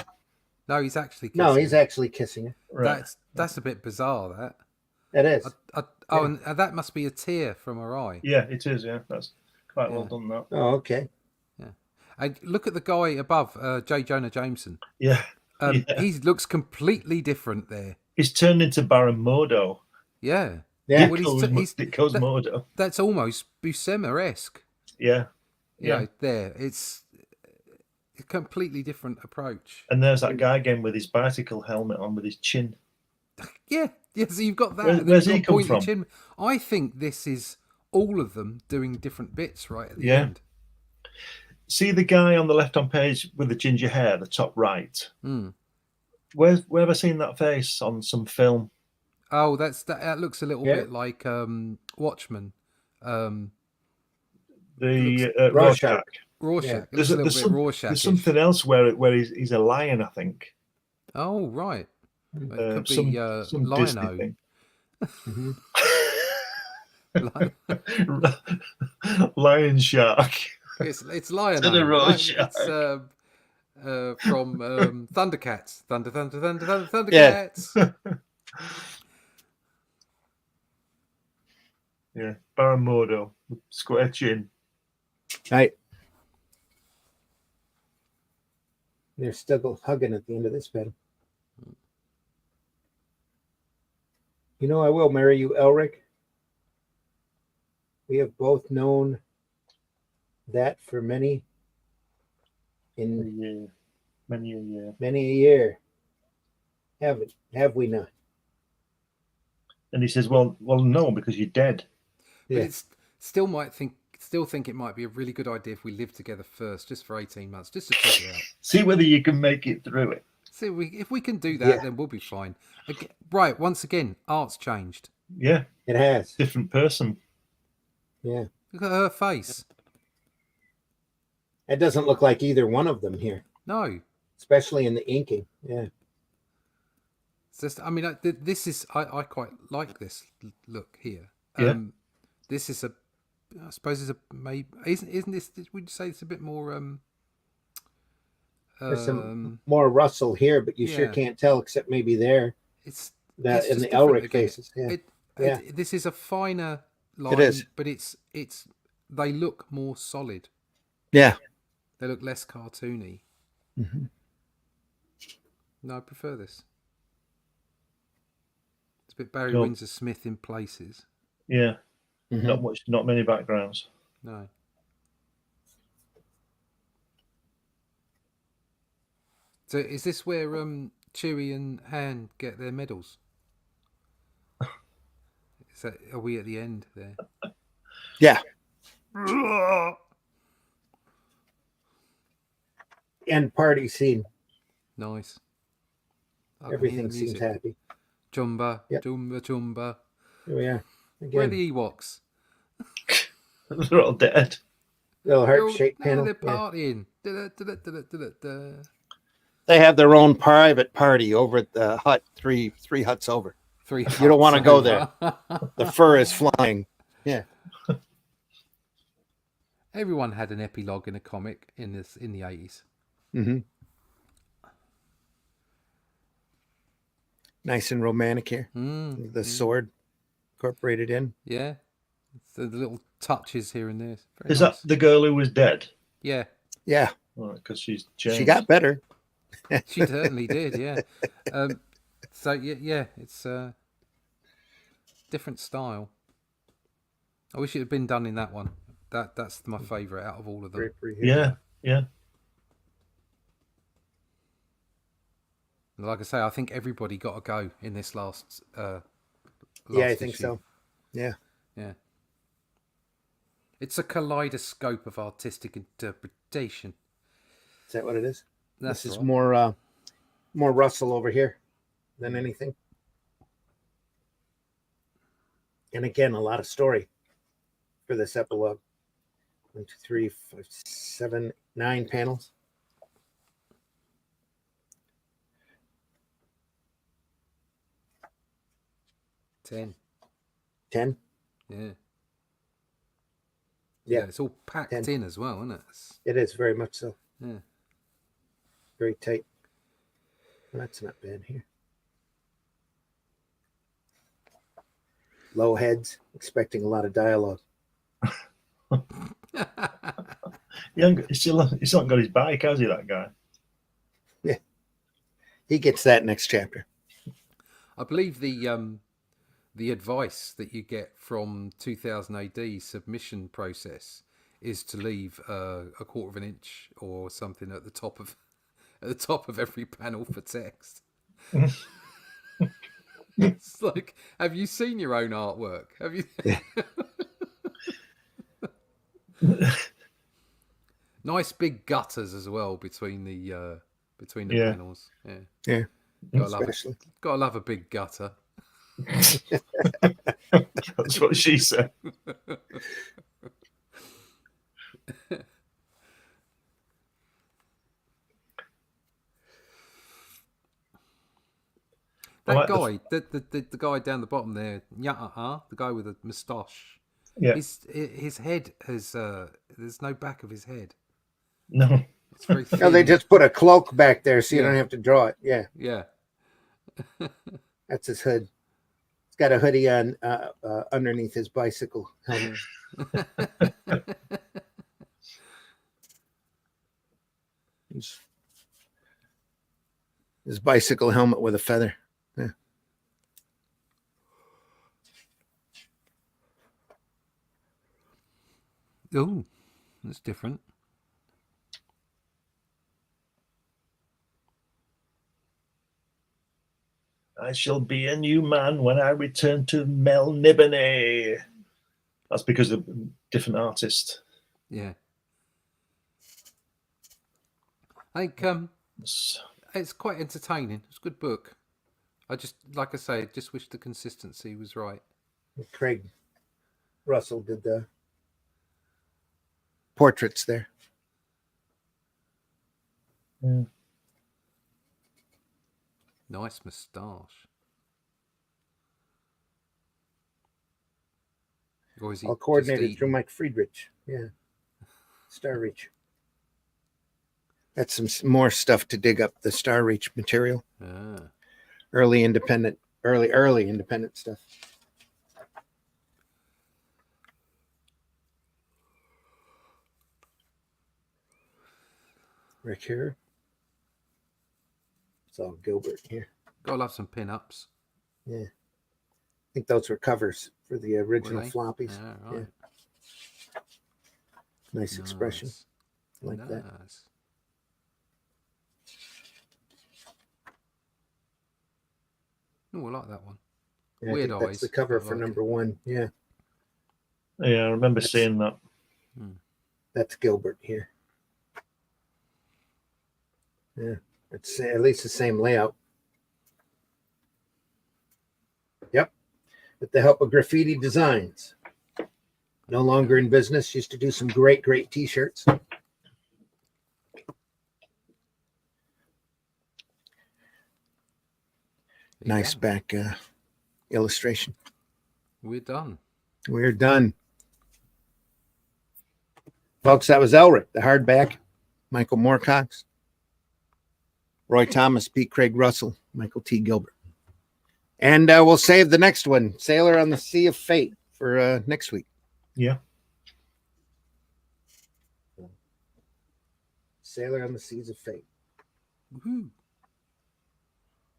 No, he's actually kissing. No, he's actually kissing her. Right. That's a bit bizarre. That. It is. And that must be a tear from her eye. Yeah, it is. Yeah, that's quite well Yeah. done. That. Oh, okay. And look at the guy above, J. Jonah Jameson. Yeah. He looks completely different there. He's turned into Baron Mordo. Yeah. Yeah. Well, he's- Ditko's that- Mordo. That's almost Buscema-esque. Yeah. Yeah. There. It's a completely different approach. And there's that guy again with his bicycle helmet on with his chin. Yeah. Yeah, so you've got that. Where's and then he you've got come pointy from? chin. I think this is all of them doing different bits right at the Yeah. end. See the guy on the left-hand page with the ginger hair, the top right. Mm. Where have I seen that face on some film? Oh, that looks a little Yeah. bit like Watchmen. The Rorschach. Rorschach. Rorschach. It looks a little bit Rorschach. There's something else where he's a lion, I think. Oh, right. It could be some Disney Lion-O. thing. Mhm. Lion Shark. It's Lion-O. To the right? Rorschach. It's from Thundercats. Thundercats. Yeah. Yeah, Baron Mordo, square chin. Right. They're still hugging at the end of this panel. You know, I will marry you, Elric. We have both known that for many Many a year. many a year. Have we not? And he says, "Well, no, because you're dead." But Yeah. it's still think it might be a really good idea if we live together first, just for 18 months, just to check it out. See whether you can make it through it. See, if we can do that, Yeah. then we'll be fine. Right, once again, art's changed. Yeah, It has. different person. Yeah. Look at her face. It doesn't look like either one of them here, No, especially in the inking. Yeah. it's just. I mean, this is. I quite like this look here. Yeah. This is a. I suppose it's a maybe. Isn't this? Would you say it's a bit more? There's some more rustle here, but you sure yeah. can't tell except maybe there. It's That it's in just the different Elric again. cases. Yeah. Yeah. This is a finer line. It is. But it's. They look more solid. Yeah. They look less cartoony. Mhm. No, I prefer this. It's a bit Barry No. Windsor Smith in places. Yeah, Mhm. not many backgrounds. No. So is this where Chewie and Han get their medals? Are we at the end there? Yeah. End party scene. Nice. I can hear Everything the seems music. happy. Chumba, Yep. chumba, chumba. Here we are. Where are Again, the Ewoks? They're all dead. little They're heart shaped panel. They're Yeah. partying. Da-da-da-da-da-da-da. They have their own private party over at the hut, three huts over. Three. You don't wanna huts go over. The fur is flying. Yeah. Everyone had an epilogue in a comic in the 80s. Mm-hmm. Nice and romantic here. The sword incorporated in. Yeah. It's the little touches here and there. It's very Is nice. that the girl who was dead? Yeah, Yeah. Because she's changed. She got better. she certainly did. Yeah. So yeah, it's different style. I wish it had been done in that one. That's my favourite out of all of them. Drapery here. Yeah, yeah. Like I say, I think everybody got a go in this last Yeah, I think issue. so. Yeah. Yeah. It's a kaleidoscope of artistic interpretation. Is that what it is? That's This is right. more Russell over here than anything. And again, a lot of story for this epilogue. 1, 2, 3, 5, 7, 9 panels. Ten. 10. Yeah. Yeah. It's all packed 10. in as well, isn't it? It is very much so. Yeah. Very tight. Well, that's not bad here. Low heads, expecting a lot of dialogue. He's not got his bike, has he, that guy? He gets that next chapter. I believe the advice that you get from 2000 AD submission process is to leave a quarter of an inch or something at the top of every panel for text. It's like, have you seen your own artwork? Have you? Nice big gutters as well between the Yeah. panels. Yeah. Yeah. Gotta love Especially. Gotta love a big gutter. That's what she said. That guy, the guy down the bottom there, the guy with the moustache. Yeah. His head has there's no back of his head. No. It's very thin. No, they just put a cloak back there so you don't have to draw it. Yeah. Yeah. That's his hood. He's got a hoodie on underneath his bicycle helmet. His bicycle helmet with a feather. Yeah. Oh, that's different. I shall be a new man when I return to Melibone. That's because of different artists. Yeah. I think it's quite entertaining. It's a good book. I just, like I say, just wish the consistency was right. Craig Russell did the portraits there. Yeah. Nice moustache. Or is he All coordinated just through Mike Friedrich. Yeah. Star Reach. That's some more stuff to dig up the Star Reach material. Early independent stuff. Rick here. It's all Gilbert here. Gotta love some pin-ups. Yeah. I think those were covers for the original floppies. Yeah, right. Yeah. Nice expression. Like that. Oh, I like that one. Yeah, Weird I think Eyes. that's the cover I for like number 1. Yeah. Yeah, I remember seeing that. That's Gilbert here. Yeah. It's at least the same layout. Yep. With the help of Graffiti Designs. No longer in business. Used to do some great t-shirts. Nice back illustration. We're done. We're done. Folks, that was Elric, the hardback. Michael Moorcox. Roy Thomas, Pete Craig Russell, Michael T. Gilbert. And we'll save the next one, Salor on the Sea of Fate, for next week. Yeah. Salor on the Seas of Fate. Woo-hoo.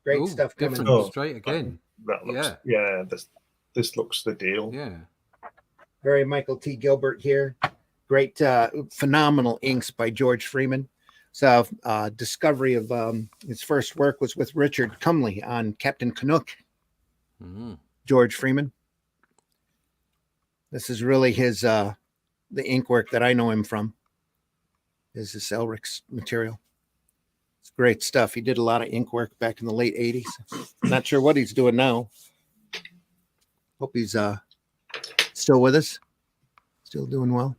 Great stuff coming. Different straight again. That looks, yeah, this looks the deal. Yeah. Very Michael T. Gilbert here. Great, phenomenal inks by George Freeman. So, discovery of his first work was with Richard Cumley on Captain Canuck. George Freeman. This is really his the ink work that I know him from. Is this Elric's material? It's great stuff. He did a lot of ink work back in the late 80s. Not sure what he's doing now. Hope he's still with us. Still doing well.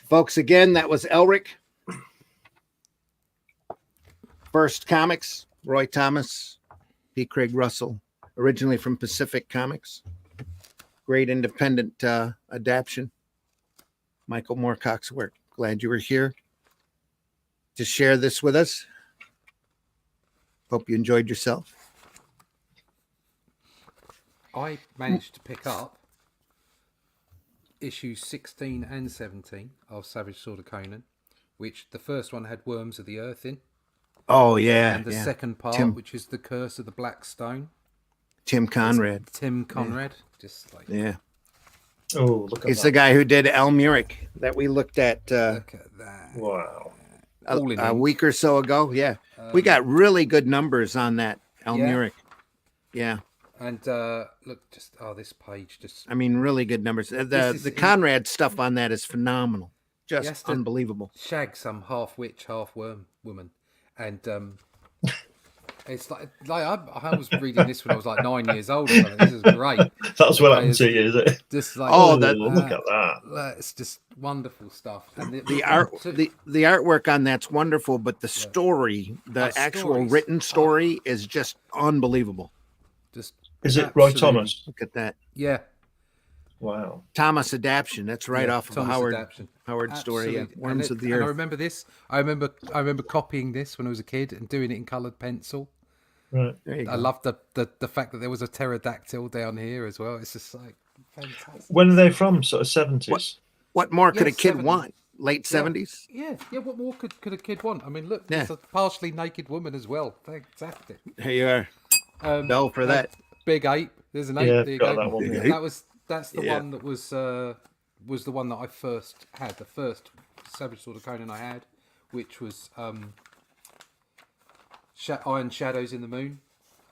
Folks, again, that was Elric. First Comics, Roy Thomas, P. Craig Russell, originally from Pacific Comics. Great independent adaptation. Michael Moorcock's work. Glad you were here to share this with us. Hope you enjoyed yourself. I managed to pick up issues 16 and 17 of Savage Sword of Conan, which the first one had Worms of the Earth in. Oh, yeah. And the second part, which is The Curse of the Black Stone. Tim Conrad. Tim Conrad. Yeah. Just like... Yeah. Oh, look at He's that. the guy who did Elric that we looked at look at that. Wow. A week or so ago. Yeah. We got really good numbers on that Elric. Yeah. And look, just this page just. I mean, really good numbers. The Conrad stuff on that is phenomenal. Just Yes, the- unbelievable. Shag some half witch, half worm woman, and it's like I was reading this when I was like 9 years old or something. This is great. That's what Okay, happened to you, is it? Just like Oh, look at that. it's just wonderful stuff. And The artwork on that's wonderful, but the story, the actual stories. written story, is just unbelievable. just Is it Roy absolutely- Thomas? Look at that. Yeah, Wow. Thomas adaptation. That's right yeah, off of a Thomas Howard adaptation. story. Yeah. Absolutely. Worms of the And I Earth. remember this. I remember copying this when I was a kid and doing it in coloured pencil. Right. There you I go. love the fact that there was a pterodactyl down here as well. It's just like fantastic. When are they from? Sort of 70s? What more could a Yes, kid 70s. want? Late 70s? Yeah. What more could a kid want? I mean, look, Yeah. there's a partially naked woman as well. Fantastic. There you are. Bell for that. Big ape. There's an ape. Yeah, there you got go. that one. Big Yeah. ape. That's the Yeah. one that was the one that I first had. The first Savage Sword of Conan I had, which was Iron Shadows in the Moon,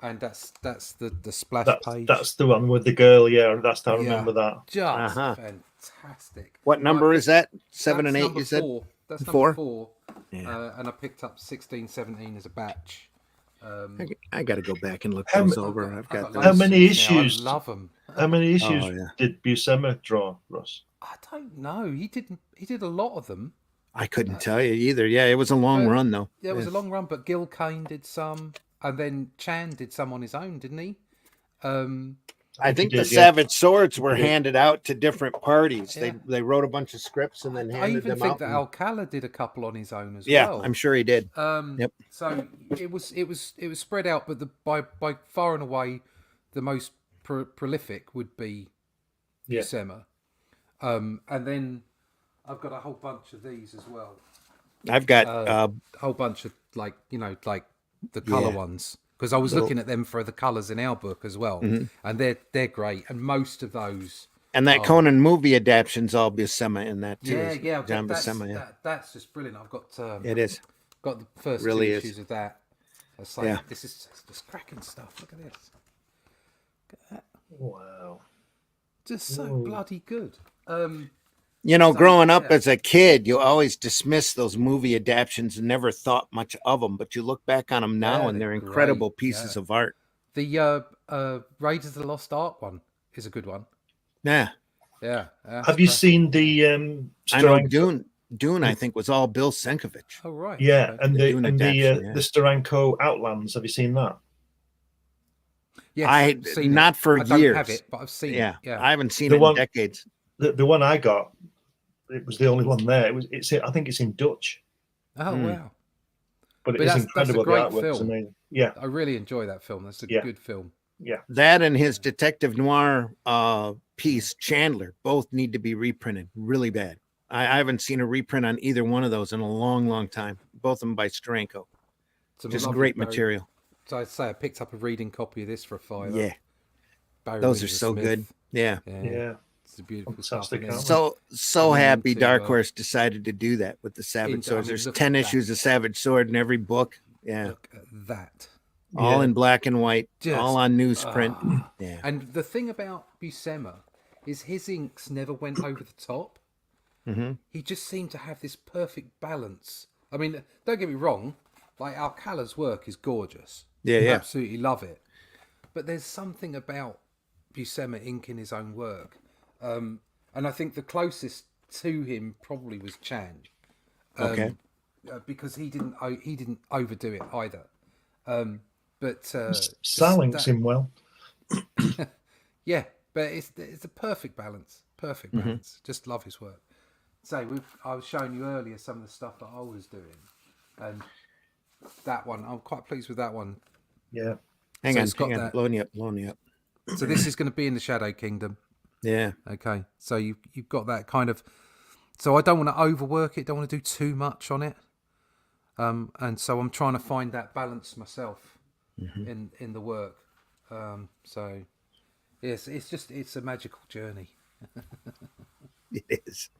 and that's the splash page. That's the one with the girl. Yeah, that's I Yeah. remember that. Just Uh-huh. fantastic. What number Right, is that? 7 and that's 8, number you said? 4. That's Four? number 4. Yeah. And I picked up 16, 17 as a batch. I got to go back and look How those ma- over. I've got loads How those. many of now. issues? I love them. How many issues yeah. did Buscema draw, Ross? I don't know. He did a lot of them. I couldn't tell you either. Yeah, it was a long run, though. Yeah, it was a long run, but Gil Kane did some, and then Chan did some on his own, didn't he? I think he the did, yeah. Savage Swords were Yeah. handed out to different parties. Yeah. They wrote a bunch of scripts and then I handed even them think out. that and- Alcala did a couple on his own as yeah, well. I'm sure he did. Yep. So it was spread out, but by far and away the most prolific would be Yeah. Buscema. And then I've got a whole bunch of these as well. I've got A whole bunch of like the color Yeah. ones, because I was looking at them for the colors in our book as well, and they're great. And most of those, and that Conan movie adaptation's all Buscema in that too. yeah, John that's, Buscema. Yeah, that's just brilliant. I've got it is. got the first Really two is. issues of that. It's like Yeah. this is just cracking stuff. Look at this. Look at that. Wow. Just so Whoa. bloody good. You know, So, growing up yeah. as a kid, you always dismiss those movie adaptions and never thought much of them. But you look back on them now, Yeah, and they're they're incredible great, pieces yeah. of art. The Raiders of the Lost Ark one is a good one. Yeah, Yeah. Have you seen the I know Steranko? Dune, I think, was all Bill Sienkiewicz. Oh right. Yeah, Okay. and The Dune the adaptation, yeah. the Steranko Outlands. Have you seen that? Yes, I I've seen not it. for I don't years. have it, but I've seen Yeah, it. Yeah. I haven't seen The it one- in decades. The one I got, it was the only one there. It's I think it's in Dutch, Oh wow. but it But is that's a incredible. The great artwork's film. amazing. Yeah, I really enjoy that film. That's a Yeah. good film. yeah. That and his detective noir piece, Chandler, both need to be reprinted really bad. I haven't seen a reprint on either one of those in a long, long time. Both of them by Steranko. Some Just lovely great Barry- material. So I'd say I picked up a reading copy of this for a $5. Yeah, Barry those are Windsor so Smith. good. Yeah. Yeah. It's a beautiful Fantastic stuff. And then album. So And then happy to, Dark Horse decided to do that with the Savage I Swords. mean, There's look 10 at that. issues of Savage Sword in every book. Yeah. Look at that. All Yeah. in black and white, Just- all on newsprint. Yeah. And the thing about Buscema is his inks never went over the top. Mhm. He just seemed to have this perfect balance. I mean, don't get me wrong, like Alcala's work is gorgeous. Yeah, yeah. Absolutely love it. But there's something about Buscema inking his own work. And I think the closest to him probably was Chan. Okay. Because he didn't overdo it either. But Sal just inks that- him well. yeah, but it's a perfect balance. Perfect balance. Just love his work. So I was showing you earlier some of the stuff that I was doing, and that one I'm quite pleased with that one. Yeah. Hang So on, it's got hang on. that- Blowing you up. So this is going to be in the Shadow Kingdom. Yeah. Okay, so you've got that kind of. So I don't want to overwork it. Don't want to do too much on it. And so I'm trying to find that balance myself in the work. So yes, it's a magical journey. It is.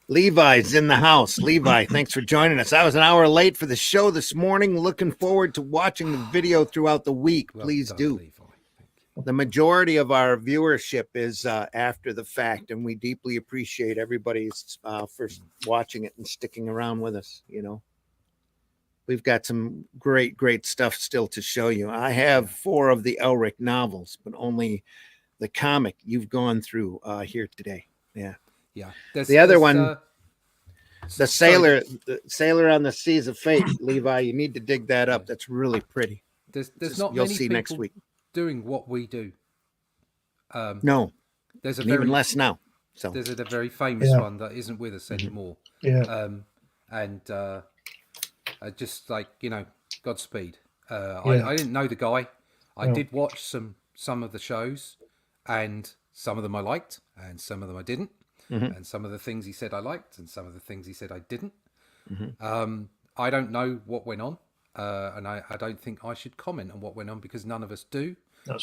Levi's in the house. Levi, thanks for joining us. I was an hour late for the show this morning. Looking forward to watching the video throughout the week. Well Please done, do. Levi. Thank you. The majority of our viewership is after the fact, and we deeply appreciate everybody's for watching it and sticking around with us. You know, we've got some great stuff still to show you. I have 4 of the Elric novels, but only the comic you've gone through here today. Yeah. The other one, the Salor on the Seas of Fate, Levi, you need to dig that up. That's really pretty. There's not you'll many see people next week doing what we do. No, there's even less now. So there's a very famous one that isn't with us anymore. Yeah. Just like, you know, Godspeed. I didn't know the guy. I did watch some of the shows, and some of them I liked, and some of them I didn't. And some of the things he said I liked, and some of the things he said I didn't. I don't know what went on, and I don't think I should comment on what went on, because none of us do.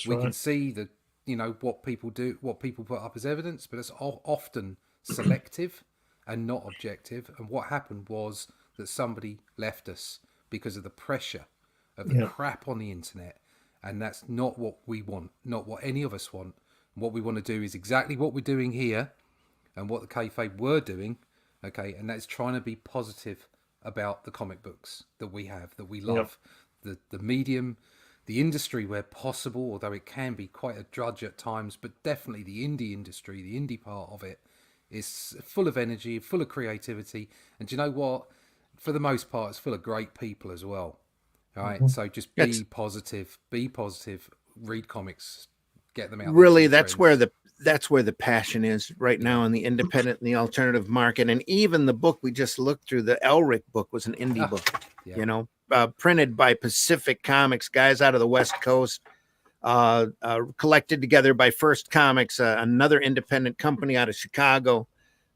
We can see the, you know, what people do, what people put up as evidence, but it's often selective and not objective. And what happened was that somebody left us because of the pressure of the crap on the internet, and that's not what we want, not what any of us want. What we want to do is exactly what we're doing here, and what the kayfabe were doing, okay, and that's trying to be positive about the comic books that we have, that we love, the medium, the industry where possible, although it can be quite a drudge at times, but definitely the indie industry, the indie part of it, is full of energy, full of creativity, and do you know what? For the most part, it's full of great people as well. All right, so just be positive, read comics, get them out. Really, that's where the passion is right now in the independent and the alternative market. And even the book we just looked through, the Elric book, was an indie book, you know, printed by Pacific Comics, guys out of the West Coast, collected together by First Comics, another independent company out of Chicago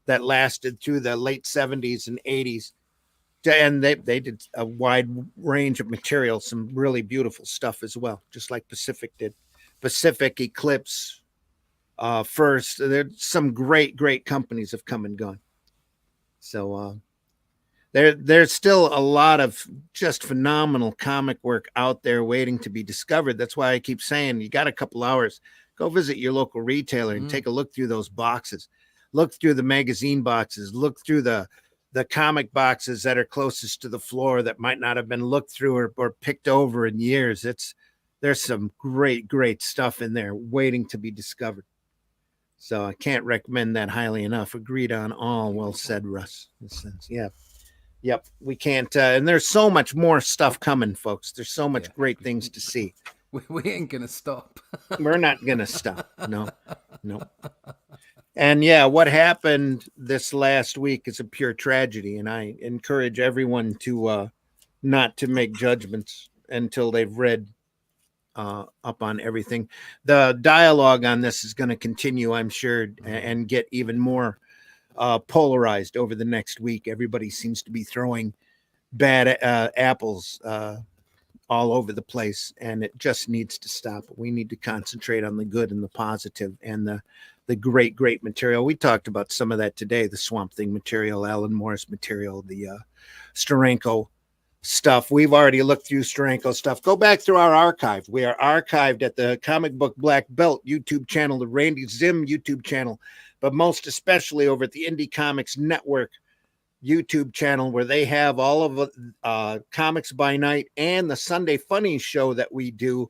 that lasted through the late 70s and 80s. And they did a wide range of material, some really beautiful stuff as well, just like Pacific did. Pacific, Eclipse, First. There's some great companies have come and gone. So there's still a lot of just phenomenal comic work out there waiting to be discovered. That's why I keep saying, you got a couple hours, go visit your local retailer and take a look through those boxes. Look through the magazine boxes. Look through the comic boxes that are closest to the floor that might not have been looked through or picked over in years. There's some great stuff in there waiting to be discovered. So I can't recommend that highly enough. Agreed on all. Well said, Russ. In a sense. Yeah. Yep. We can't. And there's so much more stuff coming, folks. There's so much great things to see. We ain't going to stop. We're not going to stop. No. And what happened this last week is a pure tragedy. And I encourage everyone to not to make judgments until they've read up on everything. The dialogue on this is going to continue, I'm sure, and get even more polarized over the next week. Everybody seems to be throwing bad apples all over the place, and it just needs to stop. We need to concentrate on the good and the positive and the great material. We talked about some of that today, the Swamp Thing material, Alan Morris material, the Steranko stuff. We've already looked through Steranko stuff. Go back through our archive. We are archived at the Comic Book Black Belt YouTube channel, the Randy Zim YouTube channel, but most especially over at the Indie Comics Network YouTube channel, where they have all of Comics by Night and the Sunday Funny show that we do,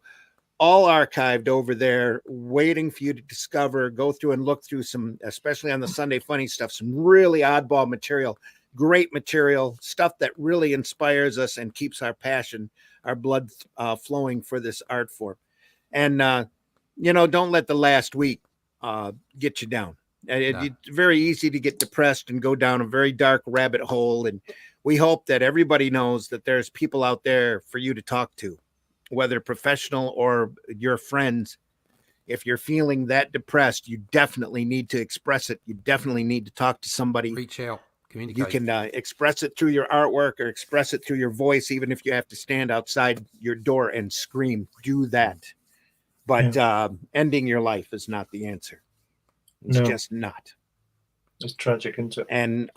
all archived over there, waiting for you to discover, go through and look through some, especially on the Sunday Funny stuff, some really oddball material, great material, stuff that really inspires us and keeps our passion, our blood flowing for this art form. And, don't let the last week get you down. It's very easy to get depressed and go down a very dark rabbit hole. And we hope that everybody knows that there's people out there for you to talk to, whether professional or your friends. If you're feeling that depressed, you definitely need to express it. You definitely need to talk to somebody. Reach out, communicate. You can express it through your artwork or express it through your voice, even if you have to stand outside your door and scream. Do that. But ending your life is not the answer. It's just not. It's tragic, isn't it? And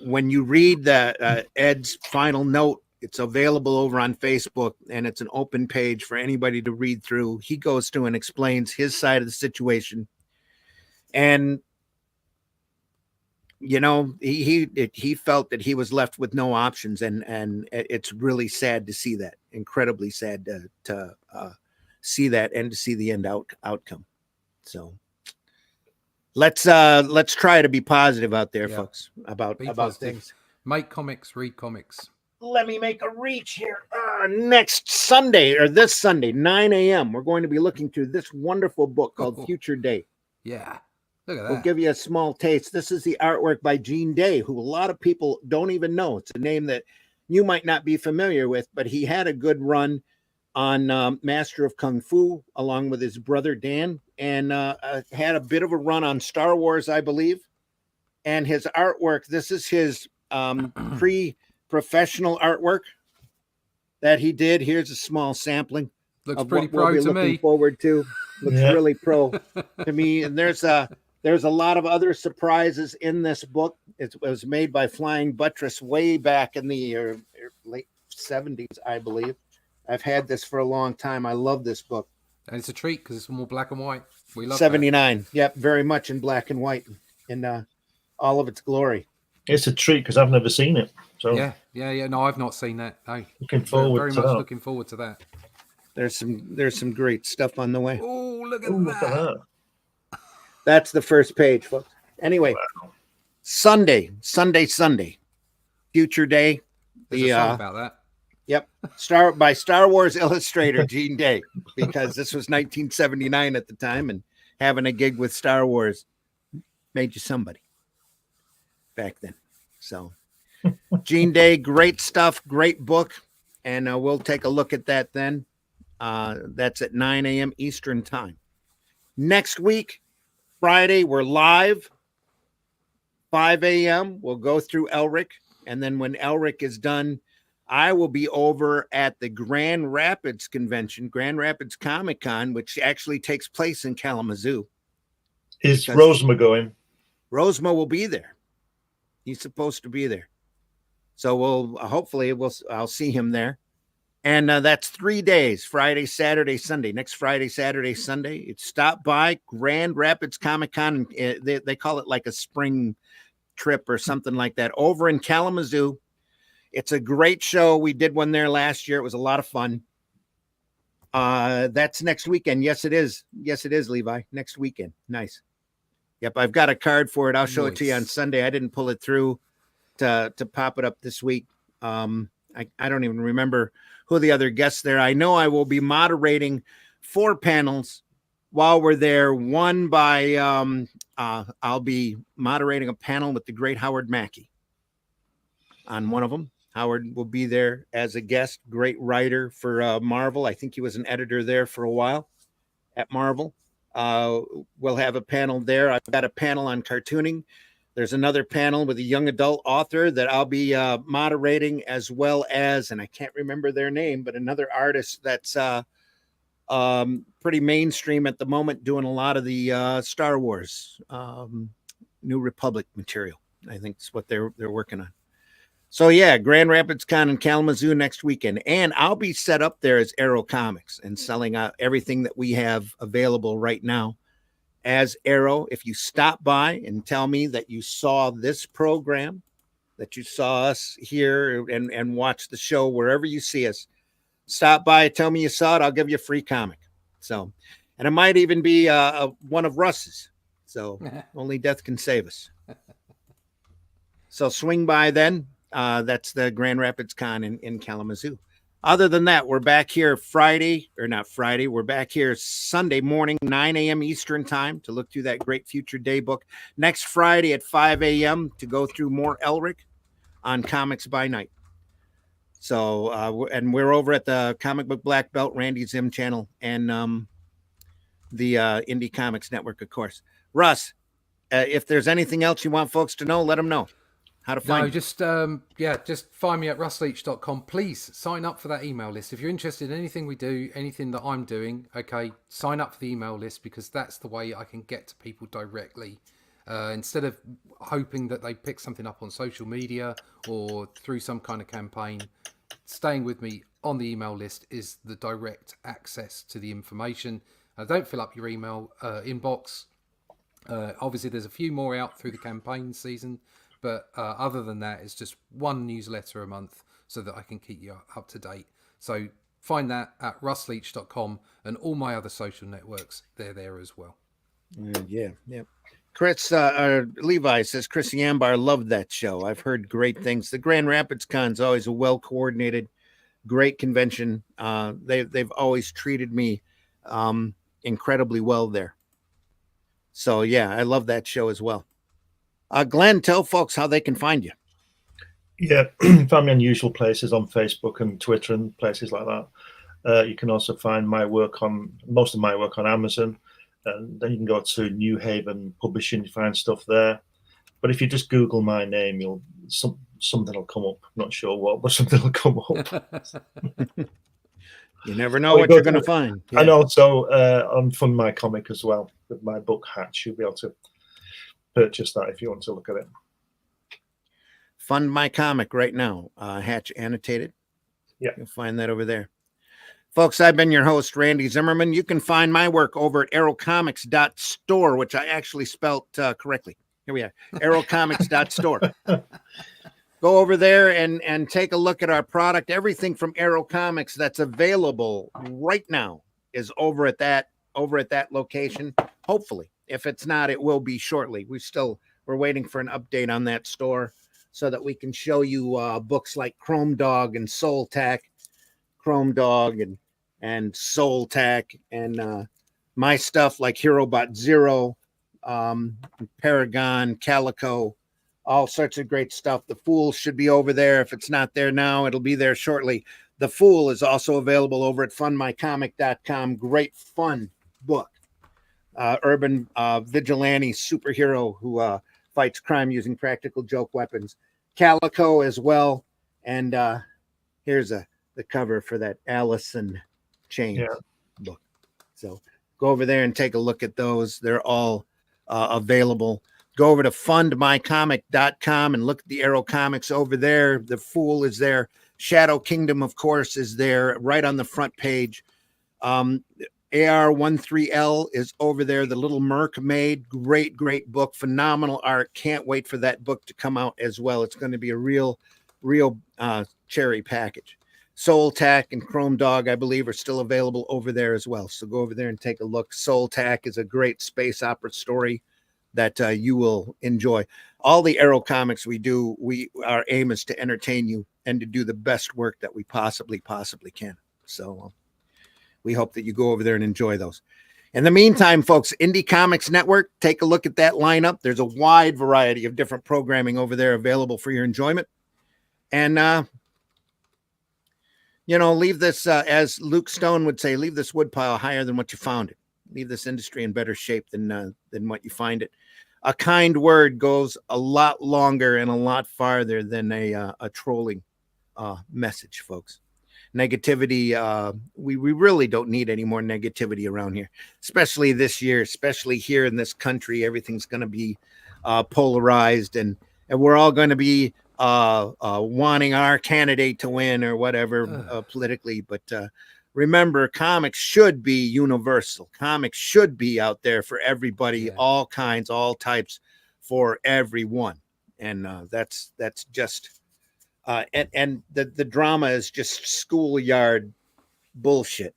when you read Ed's final note It's available over on Facebook, and it's an open page for anybody to read through. He goes through and explains his side of the situation. And, you know, he felt that he was left with no options. And it's really sad to see that, incredibly sad to see that and to see the end outcome. So let's try to be positive out there, folks, about things. Make comics, read comics. Let me make a reach here. Next Sunday, or this Sunday, 9 a.m., we're going to be looking through this wonderful book called Future Day. Yeah, look at that. We'll give you a small taste. This is the artwork by Gene Day, who a lot of people don't even know. It's a name that you might not be familiar with, but he had a good run on Master of Kung Fu, along with his brother Dan, and had a bit of a run on Star Wars, I believe. And his artwork, this is his pre-professional artwork that he did. Here's a small sampling. Looks of pretty what we'll pro be to looking me. forward to. Looks really pro to me. And there's a lot of other surprises in this book. It was made by Flying Buttress way back in the late 70s, I believe. I've had this for a long time. I love this book. And it's a treat because it's more black and white. We love 79. That. Yep, very much in black and white in all of its glory. It's a treat because I've never seen it. So yeah. No, I've not seen that. No, looking forward. Very to much that. looking forward to that. There's some great stuff on the way. Oh, look at Look at that. That's the first page, folks. Anyway, Wow. Sunday, Future Day. There's a song about that. Yep, by Star Wars illustrator Gene Day, because this was 1979 at the time, and having a gig with Star Wars made you somebody back then. So, Gene Day, great stuff, great book, and we'll take a look at that then. That's at 9 a.m. Eastern time. Next week, Friday, we're live. 5 a.m. We'll go through Elric, and then when Elric is done, I will be over at the Grand Rapids Convention, Grand Rapids Comic Con, which actually takes place in Kalamazoo. Is Rosema going? Rosema will be there. He's supposed to be there. So I'll see him there. And that's 3 days, Friday, Saturday, Sunday. Next Friday, Saturday, Sunday. It's stop by Grand Rapids Comic Con. They call it like a spring trip or something like that over in Kalamazoo. It's a great show. We did one there last year. It was a lot of fun. That's next weekend. Yes, it is. Yes, it is, Levi. Next weekend. Nice. Yep, I've got a card for it. I'll show it to you on Sunday. I didn't pull it through to pop it up this week. I don't even remember who the other guests there. I know I will be moderating 4 panels while we're there. One by I'll be moderating a panel with the great Howard Mackey on one of them. Howard will be there as a guest. Great writer for Marvel. I think he was an editor there for a while at Marvel. We'll have a panel there. I've got a panel on cartooning. There's another panel with a young adult author that I'll be moderating, as well as, and I can't remember their name, but another artist that's pretty mainstream at the moment, doing a lot of the Star Wars New Republic material. I think it's what they're working on. So yeah, Grand Rapids Con in Kalamazoo next weekend. And I'll be set up there as Arrow Comics and selling out everything that we have available right now as Arrow. If you stop by and tell me that you saw this program, that you saw us here and watch the show wherever you see us, stop by, tell me you saw it, I'll give you a free comic. So, and it might even be one of Russ's. So only death can save us. So swing by then. That's the Grand Rapids Con in Kalamazoo. Other than that, we're back here we're back here Sunday morning, 9 a.m. Eastern time to look through that great Future Day book. Next Friday at 5 a.m. to go through more Elric on Comics by Night. So, and we're over at the Comic Book Black Belt, Randy Zim channel, and the Indie Comics Network, of course. Russ, if there's anything else you want folks to know, let them know. How to find just find me at russleach.com. Please sign up for that email list. If you're interested in anything we do, anything that I'm doing, okay, sign up for the email list, because that's the way I can get to people directly. Instead of hoping that they pick something up on social media or through some kind of campaign, staying with me on the email list is the direct access to the information. Don't fill up your email inbox. Obviously, there's a few more out through the campaign season, but other than that, it's just one newsletter a month so that I can keep you up to date. So find that at russleach.com, and all my other social networks, they're there as well. Yeah. Chris Levi says, Chris Yambar loved that show. I've heard great things. The Grand Rapids Con's always a well-coordinated, great convention. They've always treated me incredibly well there. So, yeah, I love that show as well. Glenn, tell folks how they can find you. Yeah, find me on usual places on Facebook and Twitter and places like that. You can also find most of my work on Amazon. And then you can go to New Haven Publishing, you find stuff there. But if you just Google my name, something will come up. I'm not sure what, but something will come up. You never know what you're going to find. Yeah. And also on Fund My Comic as well, with my book Hatch. You'll be able to purchase that if you want to look at it. Fund My Comic right now, Hatch annotated. Yeah. You'll find that over there. Folks, I've been your host, Randy Zimmerman. You can find my work over at aerocomics.store, which I actually spelt correctly. Here we are, aerocomics.store. Go over there and take a look at our product. Everything from Aero Comics that's available right now is over at that location. Hopefully, if it's not, it will be shortly. We're waiting for an update on that store so that we can show you books like Chrome Dog and Soul Tack, Chrome Dog and Soul Tack, and my stuff like HeroBot Zero, Paragon, Calico, all sorts of great stuff. The Fool should be over there. If it's not there now, it'll be there shortly. The Fool is also available over at fundmycomic.com. Great fun book. Urban vigilante superhero who fights crime using practical joke weapons. Calico as well. And here's the cover for that Allison Chains book. So go over there and take a look at those. They're all available. Go over to fundmycomic.com and look at the Aero Comics over there. The Fool is there. Shadow Kingdom, of course, is there right on the front page. AR13L is over there. The Little Mermaid, great book, phenomenal art. Can't wait for that book to come out as well. It's going to be a real cherry package. Soul Tack and Chrome Dog, I believe, are still available over there as well. So go over there and take a look. Soul Tack is a great space opera story that you will enjoy. All the Aero Comics we do, our aim is to entertain you and to do the best work that we possibly can. So we hope that you go over there and enjoy those. In the meantime, folks, Indie Comics Network, take a look at that lineup. There's a wide variety of different programming over there available for your enjoyment. And, leave this, as Luke Stone would say, leave this woodpile higher than what you found it. Leave this industry in better shape than what you find it. A kind word goes a lot longer and a lot farther than a trolling message, folks. Negativity, we really don't need any more negativity around here, especially this year, especially here in this country. Everything's going to be polarized, and we're all going to be wanting our candidate to win or whatever politically. But remember, comics should be universal. Comics should be out there for everybody, all kinds, all types, for everyone. And that's just and the drama is just schoolyard bullshit,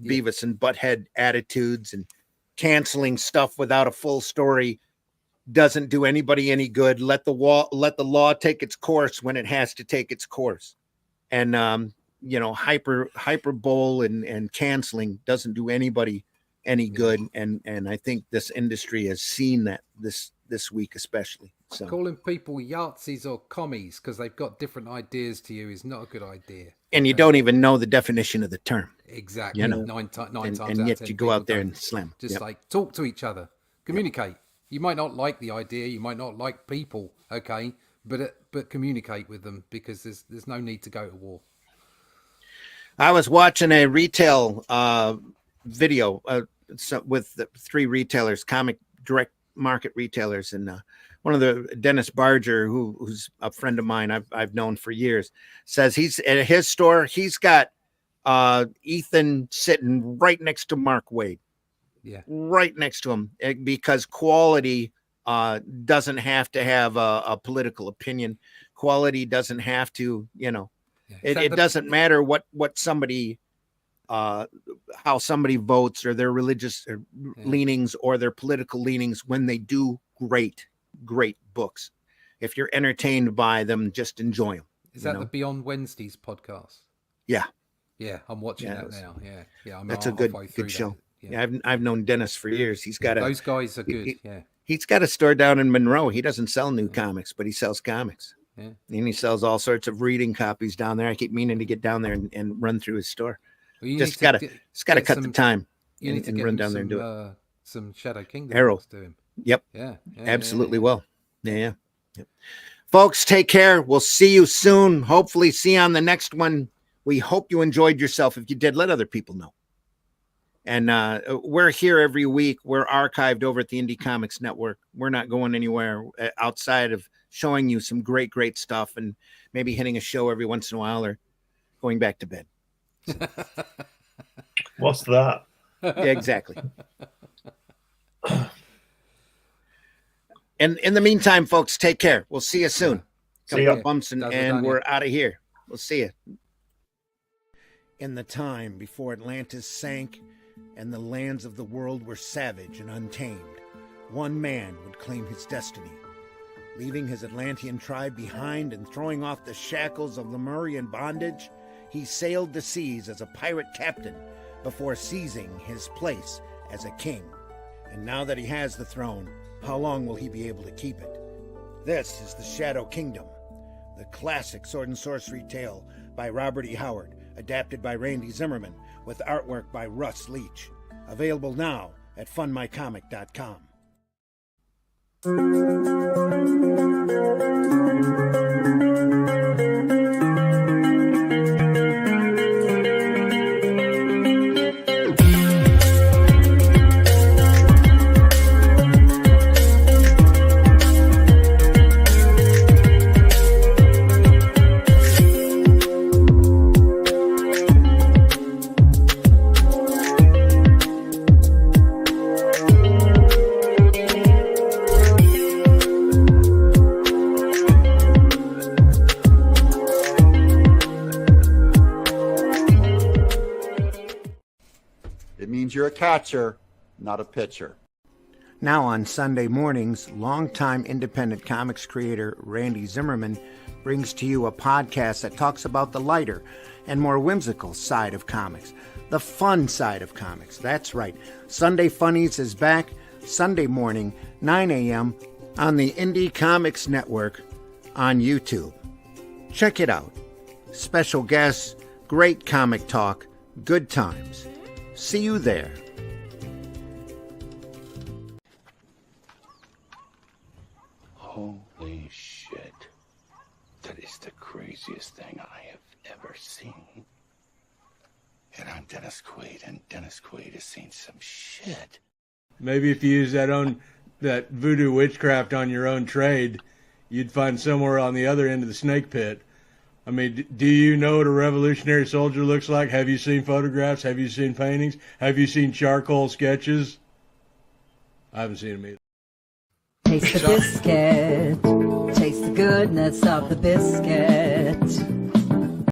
Beavis and Butthead attitudes, and canceling stuff without a full story doesn't do anybody any good. Let the law take its course when it has to take its course. And hyperbole and canceling doesn't do anybody any good. And I think this industry has seen that this week especially. So calling people Yahtzees or commies because they've got different ideas to you is not a good idea. And you don't even know the definition of the term. Exactly. Nine times out of 10, and yet you go out there and slam. Just like talk to each other, communicate. You might not like the idea, you might not like people, okay, but communicate with them, because there's no need to go to war. I was watching a retail video with the 3 retailers, comic direct market retailers, and one of the Dennis Barger, who's a friend of mine I've known for years, says he's at his store. He's got Ethan sitting right next to Mark Waid. Yeah, right next to him, because quality doesn't have to have a political opinion. Quality doesn't have to, it doesn't matter what somebody, how somebody votes or their religious leanings or their political leanings when they do great books. If you're entertained by them, just enjoy them. Is that the Beyond Wednesdays podcast? Yeah, I'm watching that now. Yeah, that's a good show. Yeah, I've known Dennis for years. He's got those guys are good. He's got a store down in Monroe. He doesn't sell new comics, but he sells comics. Yeah, and he sells all sorts of reading copies down there. I keep meaning to get down there and run through his store. Well, just gotta cut the time. You need to run down there and do it. Some Shadow Kingdom Arrow. to him. Yep. Yeah. Absolutely will. Yeah. Folks, take care. We'll see you soon. Hopefully see you on the next one. We hope you enjoyed yourself. If you did, let other people know. And we're here every week. We're archived over at the Indie Comics Network. We're not going anywhere outside of showing you some great stuff and maybe hitting a show every once in a while or going back to bed. What's that? Yeah, exactly. And in the meantime, folks, take care. We'll see you soon. See ya. Bumps and we're out of here. We'll see you. In the time before Atlantis sank and the lands of the world were savage and untamed, one man would claim his destiny. Leaving his Atlantean tribe behind and throwing off the shackles of Lemurian bondage, he sailed the seas as a pirate captain before seizing his place as a king. And now that he has the throne, how long will he be able to keep it? This is the Shadow Kingdom, the classic sword and sorcery tale by Robert E. Howard, adapted by Randy Zimmerman, with artwork by Russ Leach. Available now at fundmycomic.com. You're a catcher, not a pitcher. Now on Sunday mornings, longtime independent comics creator Randy Zimmerman brings to you a podcast that talks about the lighter and more whimsical side of comics, the fun side of comics. That's right. Sunday Funnies is back Sunday morning, 9 a.m. on the Indie Comics Network on YouTube. Check it out. Special guests, great comic talk, good times. See you there. Holy shit. That is the craziest thing I have ever seen. And I'm Dennis Quaid, and Dennis Quaid has seen some shit. Maybe if you use that voodoo witchcraft on your own trade, you'd find somewhere on the other end of the snake pit. I mean, do you know what a revolutionary soldier looks like? Have you seen photographs? Have you seen paintings? Have you seen charcoal sketches? I haven't seen them either. Taste the biscuit. Taste the goodness of the biscuit.